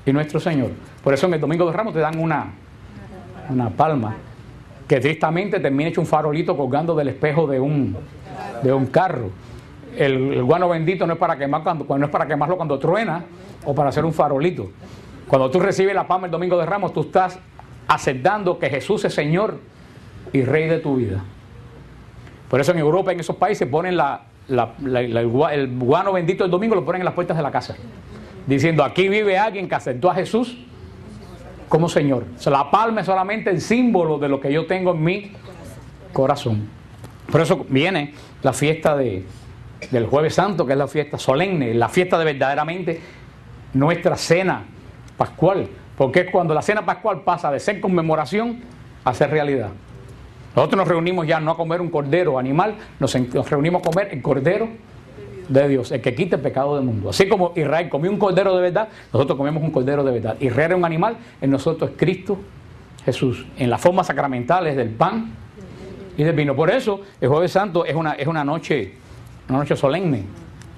y nuestro Señor. Por eso en el domingo de Ramos te dan una palma que tristemente termina hecho un farolito colgando del espejo de un carro. El guano bendito no es para quemarlo cuando truena o para hacer un farolito. Cuando tú recibes la palma el domingo de Ramos, tú estás aceptando que Jesús es Señor y Rey de tu vida. Por eso en Europa, en esos países, ponen el guano bendito del domingo, lo ponen en las puertas de la casa, diciendo: aquí vive alguien que aceptó a Jesús como Señor. O sea, la palma es solamente el símbolo de lo que yo tengo en mi corazón. Por eso viene la fiesta del Jueves Santo, que es la fiesta solemne, la fiesta de verdaderamente nuestra cena pascual, porque es cuando la cena pascual pasa de ser conmemoración a ser realidad. Nosotros nos reunimos ya no a comer un cordero animal, nos reunimos a comer el cordero de Dios, el que quita el pecado del mundo. Así como Israel comió un cordero de verdad, nosotros comemos un cordero de verdad. Israel era un animal, en nosotros es Cristo Jesús, en las formas sacramentales del pan y del vino. Por eso el Jueves Santo es una noche solemne.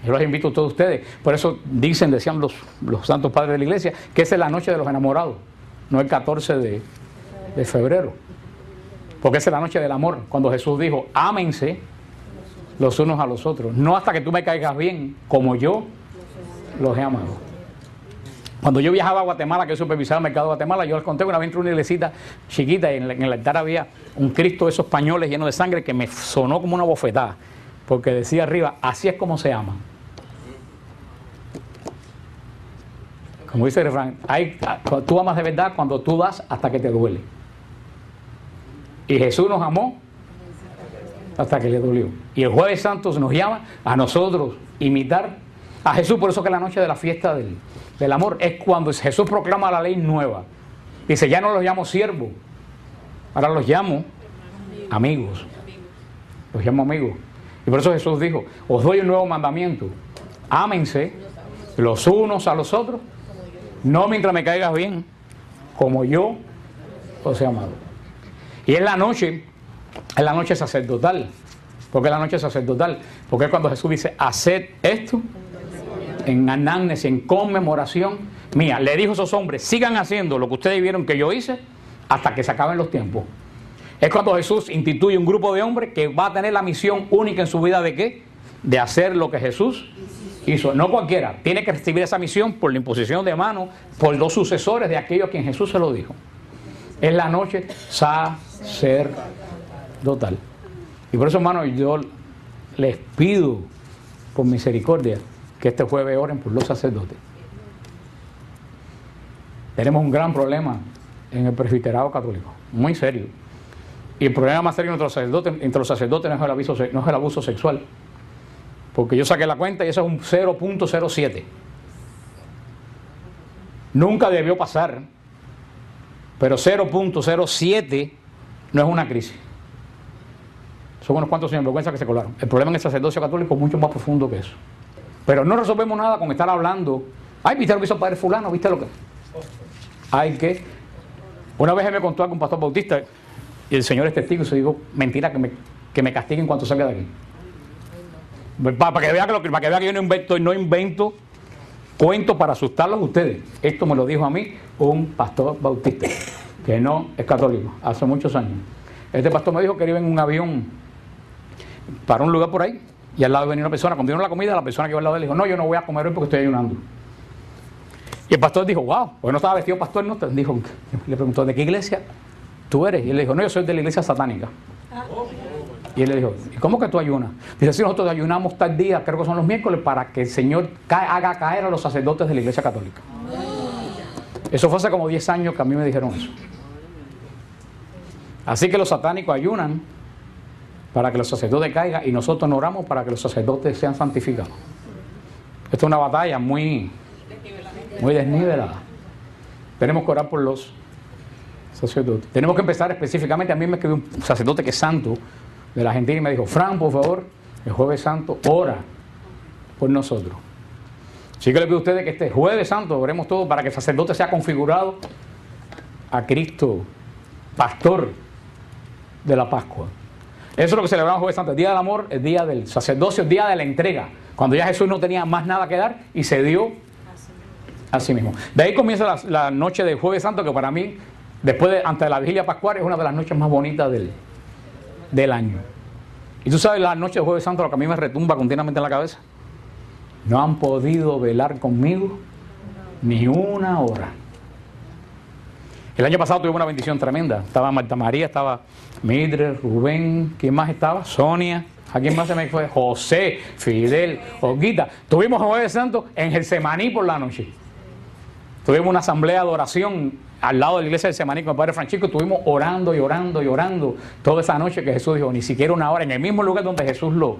Yo los invito a todos ustedes. Por eso decían los santos padres de la iglesia, que esa es la noche de los enamorados, no el 14 de febrero. Porque esa es la noche del amor, cuando Jesús dijo: ámense los unos a los otros, no hasta que tú me caigas bien, como yo los he amado. Cuando yo viajaba a Guatemala, que yo supervisaba el mercado de Guatemala, yo les conté una vez entré a una iglesita chiquita y en el altar había un Cristo de esos pañoles lleno de sangre que me sonó como una bofetada, porque decía arriba: así es como se ama. Como dice el refrán, tú amas de verdad cuando tú das hasta que te duele. Y Jesús nos amó hasta que le dolió. Y el Jueves Santo nos llama a nosotros imitar a Jesús. Por eso que la noche de la fiesta del amor es cuando Jesús proclama la ley nueva. Dice: ya no los llamo siervos, ahora los llamo amigos. Los llamo amigos. Y por eso Jesús dijo: os doy un nuevo mandamiento: ámense los unos a los otros, no mientras me caigas bien, como yo os he amado. Y es la noche sacerdotal. ¿Por qué la noche sacerdotal? Porque es cuando Jesús dice: haced esto en anamnesis, en conmemoración mía. Le dijo a esos hombres: sigan haciendo lo que ustedes vieron que yo hice hasta que se acaben los tiempos. Es cuando Jesús instituye un grupo de hombres que va a tener la misión única en su vida ¿de qué? De hacer lo que Jesús hizo. No cualquiera, tiene que recibir esa misión por la imposición de manos, por los sucesores de aquellos a quien Jesús se lo dijo. Es la noche sacerdotal. Y por eso, hermanos, yo les pido por misericordia que este jueves oren por los sacerdotes. Tenemos un gran problema en el presbiterado católico, muy serio. Y el problema más serio entre los sacerdotes no es el abuso sexual. Porque yo saqué la cuenta y eso es un 0.07. Nunca debió pasar, pero 0.07 no es una crisis. Son unos cuantos sinvergüenzas que se colaron. El problema en el sacerdocio católico es mucho más profundo que eso. Pero no resolvemos nada con estar hablando. Ay, ¿viste lo que hizo el padre fulano? ¿Viste lo que...? Hay que... Una vez él me contó algo un pastor bautista y el Señor es testigo y se dijo, mentira, que me castiguen cuando salga de aquí. Para que vea que yo no invento cuentos para asustarlos a ustedes. Esto me lo dijo a mí un pastor bautista, que no es católico, hace muchos años. Este pastor me dijo que iba en un avión para un lugar por ahí y al lado venía una persona, cuando dieron la comida, la persona que iba al lado de él dijo, no, yo no voy a comer hoy porque estoy ayunando. Y el pastor dijo, wow, pues no estaba vestido pastor, no. Dijo, le preguntó, ¿de qué iglesia tú eres? Y él le dijo, no, yo soy de la iglesia satánica. Y él le dijo, ¿y cómo que tú ayunas? Dice, si nosotros ayunamos tal día, creo que son los miércoles, para que el Señor haga caer a los sacerdotes de la iglesia católica. Eso fue hace como 10 años que a mí me dijeron eso. Así que los satánicos ayunan para que los sacerdotes caigan y nosotros no oramos para que los sacerdotes sean santificados. Esta es una batalla muy desnivelada. Tenemos que orar por los sacerdotes. Tenemos que empezar específicamente. A mí me escribió un sacerdote que es santo de la Argentina y me dijo, Fran, por favor, el jueves santo, ora por nosotros. Así que le pido a ustedes que este jueves santo oremos todos para que el sacerdote sea configurado a Cristo, pastor de la Pascua. Eso es lo que celebramos jueves santo, el día del amor, el día del sacerdocio, el día de la entrega, cuando ya Jesús no tenía más nada que dar y se dio a sí mismo. De ahí comienza la noche del jueves santo, que para mí, antes de la vigilia pascual, es una de las noches más bonitas del año. Y tú sabes, la noche del jueves santo, lo que a mí me retumba continuamente en la cabeza, no han podido velar conmigo ni una hora. El año pasado tuvimos una bendición tremenda. Estaba Marta María, estaba Mildred, Rubén, ¿quién más estaba? Sonia, ¿a quién más se me fue? José, Fidel, Olguita. Tuvimos el jueves santo en Getsemaní por la noche. Tuvimos una asamblea de oración al lado de la iglesia del Getsemaní con el padre Francisco. Estuvimos orando y orando y orando toda esa noche que Jesús dijo, ni siquiera una hora, en el mismo lugar donde Jesús lo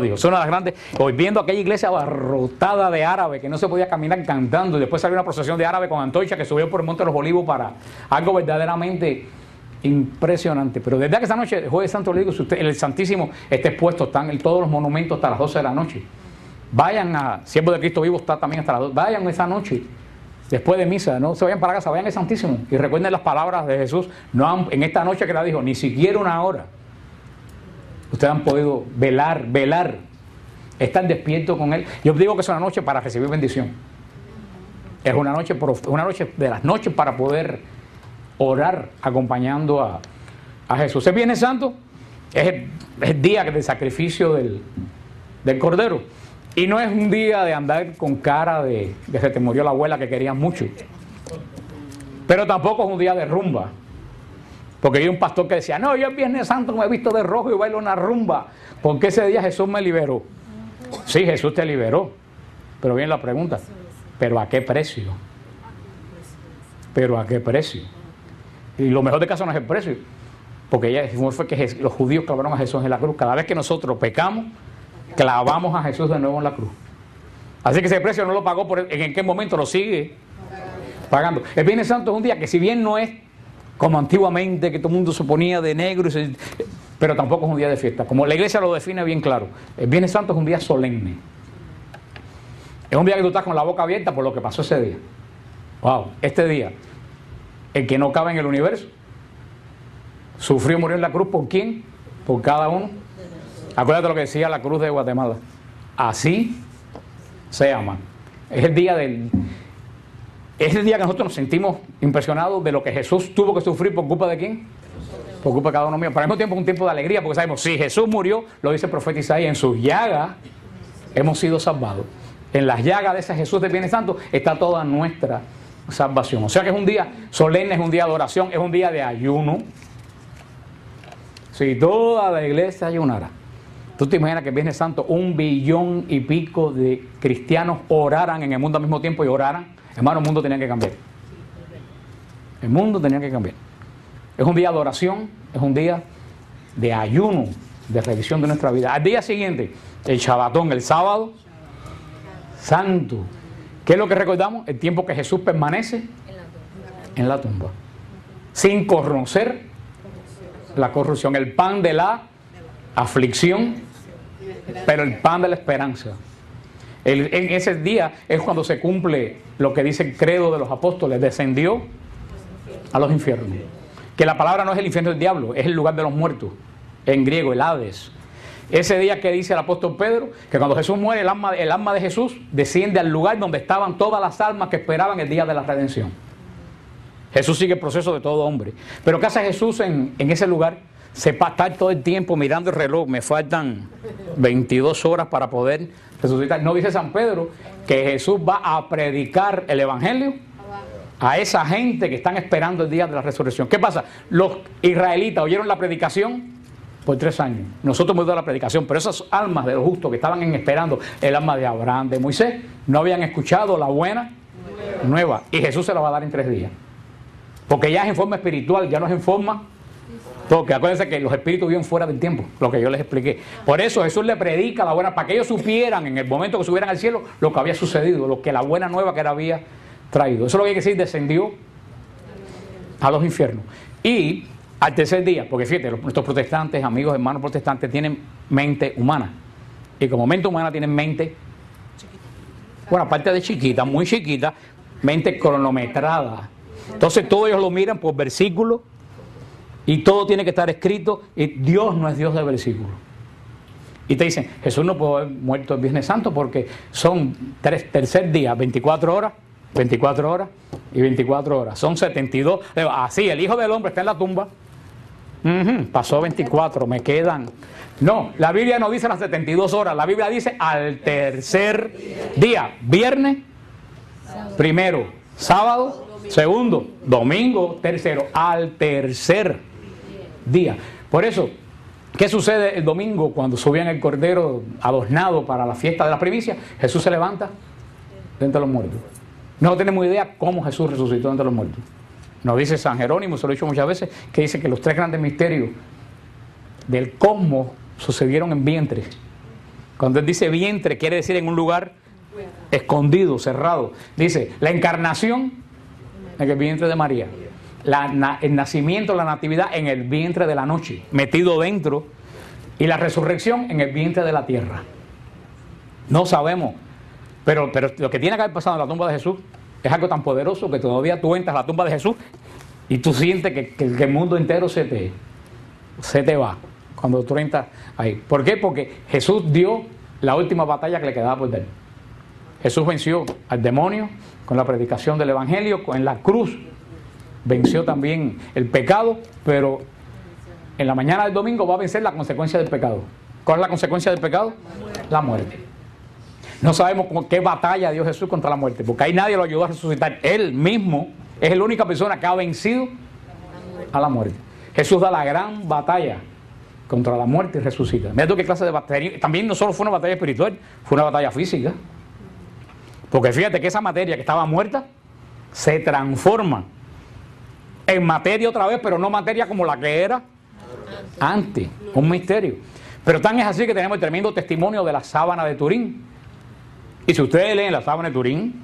dijo. Son una de las grandes, hoy viendo aquella iglesia abarrotada de árabes que no se podía caminar cantando, y después salió una procesión de árabes con antorcha que subió por el Monte de los Olivos para algo verdaderamente impresionante. Pero desde que esa noche, el jueves santo, le digo, si usted, el Santísimo está expuesto, están todos los monumentos hasta las 12 de la noche. Vayan a Siervo de Cristo Vivo, está también hasta las 12. Vayan esa noche, después de misa, no se vayan para casa, vayan al Santísimo y recuerden las palabras de Jesús. En esta noche que la dijo, ni siquiera una hora ustedes han podido velar, estar despiertos con Él. Yo digo que es una noche para recibir bendición. Es una noche de las noches para poder orar acompañando a Jesús. El Viernes Santo es el día del sacrificio del Cordero. Y no es un día de andar con cara de que se te murió la abuela que querías mucho. Pero tampoco es un día de rumba. Porque hay un pastor que decía, no, yo el Viernes Santo me he visto de rojo y bailo una rumba, porque ese día Jesús me liberó. Sí, Jesús te liberó, pero viene la pregunta, ¿pero a qué precio? ¿Pero a qué precio? Y lo mejor de caso no es el precio, porque fue que los judíos clavaron a Jesús en la cruz. Cada vez que nosotros pecamos, clavamos a Jesús de nuevo en la cruz. Así que ese precio no lo pagó, ¿en qué momento lo sigue pagando? El Viernes Santo es un día que, si bien no es como antiguamente, que todo el mundo se ponía de negro, pero tampoco es un día de fiesta. Como la iglesia lo define bien claro, el Viernes Santo es un día solemne. Es un día que tú estás con la boca abierta por lo que pasó ese día. Wow, este día, el que no cabe en el universo, sufrió y murió en la cruz, ¿por quién? Por cada uno. Acuérdate lo que decía la cruz de Guatemala. Así se ama. Es el día es el día que nosotros nos sentimos impresionados de lo que Jesús tuvo que sufrir por culpa de quién. Por culpa de cada uno mío. Pero al mismo tiempo es un tiempo de alegría, porque sabemos, si Jesús murió, lo dice el profeta Isaías, en sus llagas hemos sido salvados. En las llagas de ese Jesús del Viernes Santo está toda nuestra salvación. O sea que es un día solemne, es un día de oración, es un día de ayuno. Si toda la iglesia ayunara, tú te imaginas que el Viernes Santo 1,5 billones de cristianos oraran en el mundo al mismo tiempo y oraran. Hermano, el mundo tenía que cambiar. El mundo tenía que cambiar. Es un día de oración, es un día de ayuno, de revisión de nuestra vida. Al día siguiente, el Shabbatón, el sábado santo. ¿Qué es lo que recordamos? El tiempo que Jesús permanece en la tumba, sin conocer la corrupción, el pan de la aflicción, pero el pan de la esperanza. En ese día es cuando se cumple lo que dice el credo de los apóstoles: descendió a los infiernos. Que la palabra no es el infierno del diablo, es el lugar de los muertos, en griego el Hades. Ese día que dice el apóstol Pedro, que cuando Jesús muere, el alma de Jesús desciende al lugar donde estaban todas las almas que esperaban el día de la redención. Jesús sigue el proceso de todo hombre. Pero ¿qué hace Jesús en ese lugar? Se va a estar todo el tiempo mirando el reloj. Me faltan 22 horas para poder resucitar. ¿No dice San Pedro que Jesús va a predicar el evangelio a esa gente que están esperando el día de la resurrección? ¿Qué pasa? Los israelitas oyeron la predicación por 3 años. Nosotros hemos dado la predicación, pero esas almas de los justos que estaban esperando el alma de Abraham, de Moisés, no habían escuchado la buena nueva. Y Jesús se la va a dar en 3 días. Porque ya es en forma espiritual, ya no es en forma... Porque acuérdense que los espíritus viven fuera del tiempo, lo que yo les expliqué. Por eso Jesús le predica la buena, para que ellos supieran en el momento que subieran al cielo lo que había sucedido, lo que la buena nueva que él había traído. Eso es lo que hay que decir, descendió a los infiernos. Y al tercer día, porque fíjate, nuestros protestantes, amigos, hermanos protestantes, tienen mente humana. Y como mente humana tienen mente, bueno, aparte de chiquita, muy chiquita, mente cronometrada. Entonces todos ellos lo miran por versículos y todo tiene que estar escrito, y Dios no es Dios de versículos. Y te dicen, Jesús no puede haber muerto el Viernes Santo porque son tercer día, 24 horas y 24 horas. Son 72. Así, el Hijo del Hombre está en la tumba. Pasó 24, me quedan. No, la Biblia no dice las 72 horas, la Biblia dice al tercer día. Viernes, primero, sábado, segundo, domingo, tercero, al tercer día. Por eso, ¿qué sucede el domingo cuando subían el cordero adornado para la fiesta de la primicia? Jesús se levanta de entre los muertos. No tenemos idea cómo Jesús resucitó de entre los muertos. Nos dice San Jerónimo, se lo he dicho muchas veces, que dice que los 3 grandes misterios del cosmos sucedieron en vientres. Cuando él dice vientre, quiere decir en un lugar escondido, cerrado. Dice, la encarnación en el vientre de María, el nacimiento, la natividad en el vientre de la noche, metido dentro, y la resurrección en el vientre de la tierra. No sabemos, pero lo que tiene que haber pasado en la tumba de Jesús es algo tan poderoso que todavía tú entras a la tumba de Jesús y tú sientes que el mundo entero se te va cuando tú entras ahí. ¿Por qué? Porque Jesús dio la última batalla que le quedaba por dar. Jesús venció al demonio con la predicación del evangelio, en la cruz venció también el pecado, pero en la mañana del domingo va a vencer la consecuencia del pecado. ¿Cuál es la consecuencia del pecado? La muerte. No sabemos qué batalla dio Jesús contra la muerte, porque ahí nadie lo ayudó a resucitar. Él mismo es la única persona que ha vencido a la muerte. Jesús da la gran batalla contra la muerte y resucita. Mira tú qué clase de batalla. También no solo fue una batalla espiritual, fue una batalla física. Porque fíjate que esa materia que estaba muerta se transforma en materia otra vez, pero no materia como la que era antes. Un misterio. Pero tan es así que tenemos el tremendo testimonio de la sábana de Turín. Y si ustedes leen la sábana de Turín,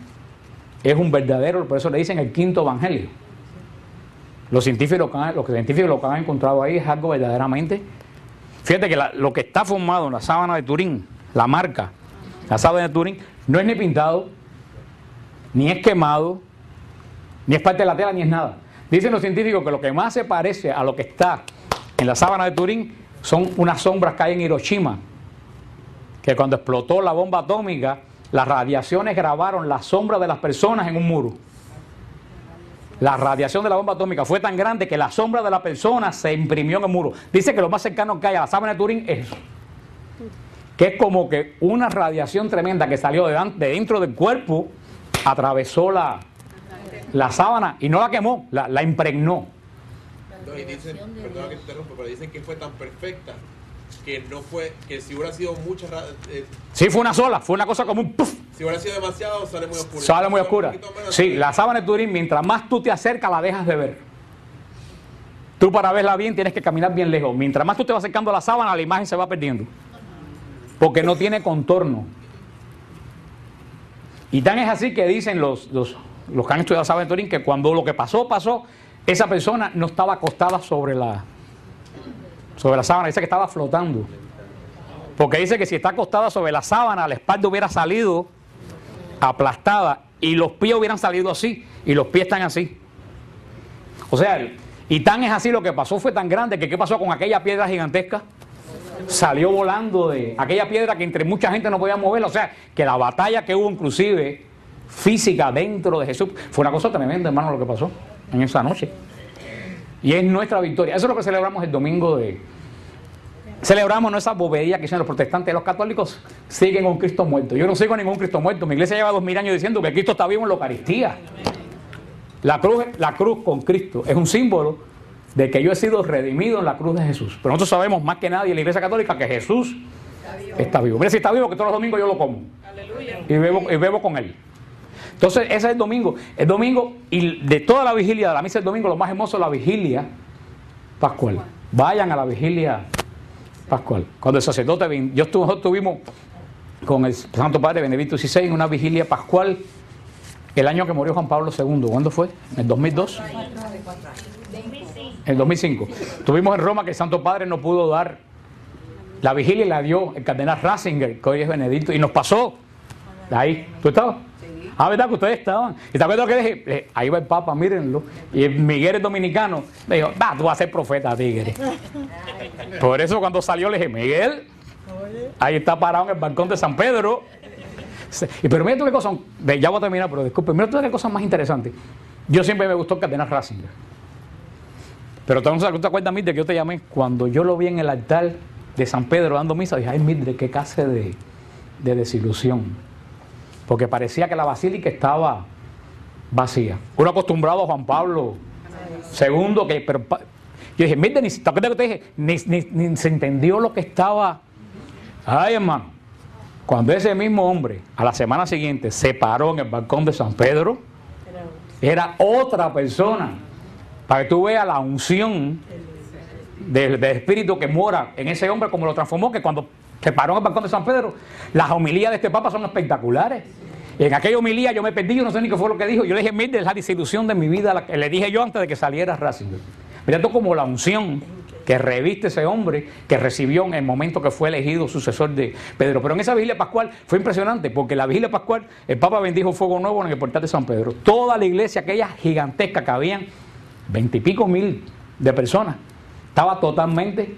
es un verdadero, por eso le dicen el quinto evangelio. Los científicos lo que han encontrado ahí es algo verdaderamente. Fíjate que lo que está formado en la sábana de Turín, la marca, la sábana de Turín, no es ni pintado, ni es quemado, ni es parte de la tela, ni es nada. Dicen los científicos que lo que más se parece a lo que está en la sábana de Turín son unas sombras que hay en Hiroshima, que cuando explotó la bomba atómica, las radiaciones grabaron las sombras de las personas en un muro. La radiación de la bomba atómica fue tan grande que la sombra de la persona se imprimió en el muro. Dice que lo más cercano que hay a la sábana de Turín es eso. Que es como que una radiación tremenda que salió de dentro del cuerpo, atravesó la sábana y no la quemó, la impregnó. No, y dicen, perdona que te interrumpa, pero dicen que fue tan perfecta que no fue, que si hubiera sido mucha... sí, fue una sola, fue una cosa como un puff. Si hubiera sido demasiado, sale muy oscura. Sale muy oscura. Sí, la sábana de Turín, mientras más tú te acercas, la dejas de ver. Tú para verla bien tienes que caminar bien lejos. Mientras más tú te vas acercando a la sábana, la imagen se va perdiendo. Porque no tiene contorno. Y tan es así que dicen los que han estudiado la sábana de Turín que cuando lo que pasó, esa persona no estaba acostada sobre la sábana, dice que estaba flotando. Porque dice que si está acostada sobre la sábana, la espalda hubiera salido aplastada y los pies hubieran salido así, y los pies están así. O sea, y tan es así, lo que pasó fue tan grande que ¿qué pasó con aquella piedra gigantesca? Salió volando de aquella piedra que entre mucha gente no podía moverla. O sea, que la batalla que hubo inclusive física dentro de Jesús fue una cosa tremenda, hermano, lo que pasó en esa noche. Y es nuestra victoria. Eso es lo que celebramos el domingo Celebramos no esa bobería que hicieron los protestantes. Los católicos siguen a un Cristo muerto. Yo no sigo a ningún Cristo muerto. Mi iglesia lleva 2000 años diciendo que Cristo está vivo en la Eucaristía. La cruz con Cristo es un símbolo de que yo he sido redimido en la cruz de Jesús. Pero nosotros sabemos más que nadie en la iglesia católica que Jesús está vivo. Mira, si está vivo, que todos los domingos yo lo como. Aleluya. Y bebo con él. Entonces ese es el domingo. El domingo, y de toda la vigilia de la misa del domingo, lo más hermoso es la vigilia pascual. Vayan a la vigilia pascual. Cuando el sacerdote vino, nosotros estuvimos con el Santo Padre Benedicto XVI en una vigilia pascual el año que murió Juan Pablo II. ¿Cuándo fue? ¿En el 2002? En el 2005. Estuvimos en Roma, que el Santo Padre no pudo dar la vigilia y la dio el cardenal Ratzinger, que hoy es Benedicto, y nos pasó ahí. ¿Tú estabas? Ah, ¿verdad que ustedes estaban? ¿Y te acuerdas que dije? Ahí va el Papa, mírenlo. Y Miguel, el dominicano, me dijo, tú vas a ser profeta, tigre. Por eso cuando salió le dije, Miguel, ahí está parado en el balcón de San Pedro. Pero mira tú qué cosa, ya voy a terminar, pero disculpe, mira tú qué cosa más interesante. Yo siempre me gustó el cardenal Ratzinger. Pero ¿tú te acuerdas, Mildred, que yo te llamé? Cuando yo lo vi en el altar de San Pedro dando misa, dije, ay, Mildred, qué clase de desilusión. Porque parecía que la basílica estaba vacía. Uno acostumbrado a Juan Pablo II, pero yo dije, mira, ¿te acuerdas que te dije? Ni se entendió lo que estaba. Ay, hermano, cuando ese mismo hombre, a la semana siguiente, se paró en el balcón de San Pedro, era otra persona. Para que tú veas la unción del espíritu que mora en ese hombre, como lo transformó, que cuando se paró en el balcón de San Pedro, las homilías de este Papa son espectaculares. Y en aquella homilía yo me perdí, yo no sé ni qué fue lo que dijo. Yo le dije, mire, es la desilusión de mi vida, le dije yo antes de que saliera Ratzinger. Mira tú como la unción que reviste ese hombre que recibió en el momento que fue elegido sucesor de Pedro. Pero en esa vigilia pascual fue impresionante, porque la vigilia pascual el Papa bendijo fuego nuevo en el portal de San Pedro. Toda la iglesia, aquella gigantesca que habían 20 y pico mil de personas, estaba totalmente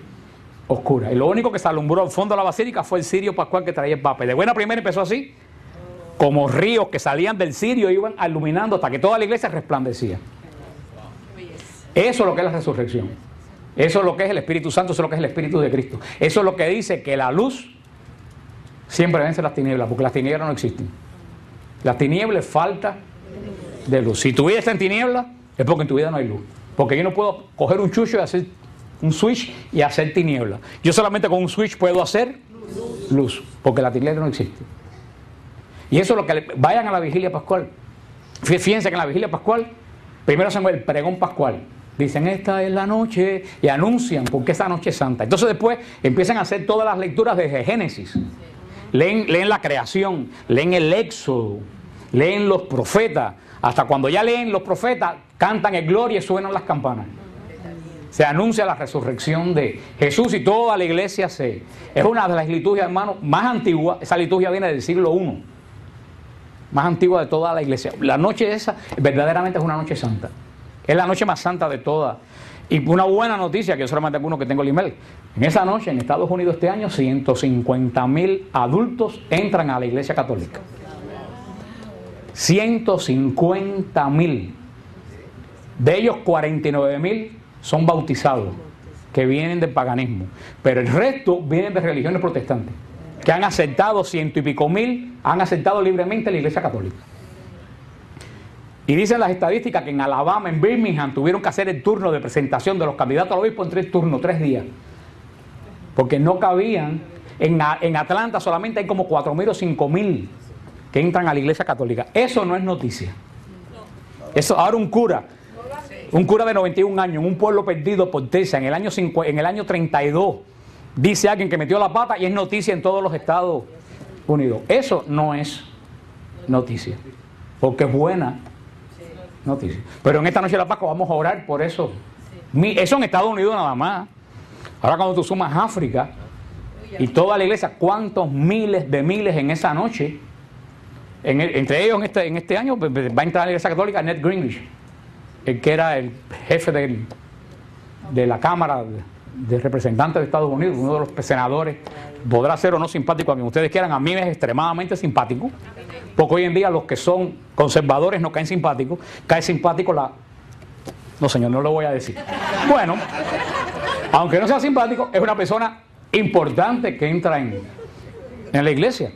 oscura. Y lo único que se alumbró al fondo de la basílica fue el cirio pascual que traía el Papa. Y de buena primera empezó así, como ríos que salían del cirio, iban iluminando hasta que toda la iglesia resplandecía. Eso es lo que es la resurrección. Eso es lo que es el Espíritu Santo, eso es lo que es el Espíritu de Cristo. Eso es lo que dice que la luz siempre vence las tinieblas, porque las tinieblas no existen. Las tinieblas es falta de luz. Si tu vida está en tinieblas, es porque en tu vida no hay luz. Porque yo no puedo coger un chucho y hacer un switch y hacer tinieblas. Yo solamente con un switch puedo hacer luz, porque la tiniebla no existe. Y eso es lo que vayan a la vigilia pascual. Fíjense que en la vigilia pascual primero hacen el pregón pascual. Dicen, esta es la noche, y anuncian porque esa noche es santa. Entonces después empiezan a hacer todas las lecturas desde Génesis. Leen la creación, leen el Éxodo, leen los profetas. Hasta cuando ya leen los profetas, cantan el gloria y suenan las campanas. Se anuncia la resurrección de Jesús y toda la iglesia es una de las liturgias, hermano, más antiguas. Esa liturgia viene del siglo I, más antigua de toda la iglesia. La noche esa verdaderamente es una noche santa. Es la noche más santa de todas. Y una buena noticia, que yo solamente alguno que tengo el email. En esa noche, en Estados Unidos este año, 150,000 adultos entran a la iglesia católica. 150,000. De ellos 49.000 son bautizados, que vienen del paganismo, pero el resto vienen de religiones protestantes, que han aceptado 100 y pico mil, han aceptado libremente la Iglesia Católica. Y dicen las estadísticas que en Alabama, en Birmingham, tuvieron que hacer el turno de presentación de los candidatos al obispo en 3 turnos, 3 días, porque no cabían. En Atlanta solamente hay como 4.000 o 5.000 que entran a la Iglesia Católica. Eso no es noticia. Eso, ahora un cura de 91 años, en un pueblo perdido por Texas, en el año 32, dice alguien que metió la pata y es noticia en todos los Estados Unidos. Eso no es noticia, porque es buena noticia. Pero en esta noche de la Pascua vamos a orar por eso. Eso en Estados Unidos nada más. Ahora cuando tú sumas África y toda la iglesia, ¿cuántos miles de miles en esa noche? Entre ellos en este año va a entrar a la Iglesia Católica Ned Gingrich, el que era el jefe de la Cámara de Representantes de Estados Unidos, uno de los senadores. Podrá ser o no simpático a quien ustedes quieran, a mí me es extremadamente simpático, porque hoy en día los que son conservadores no caen simpáticos, cae simpático la... No, señor, no lo voy a decir. Bueno, aunque no sea simpático, es una persona importante que entra en la iglesia.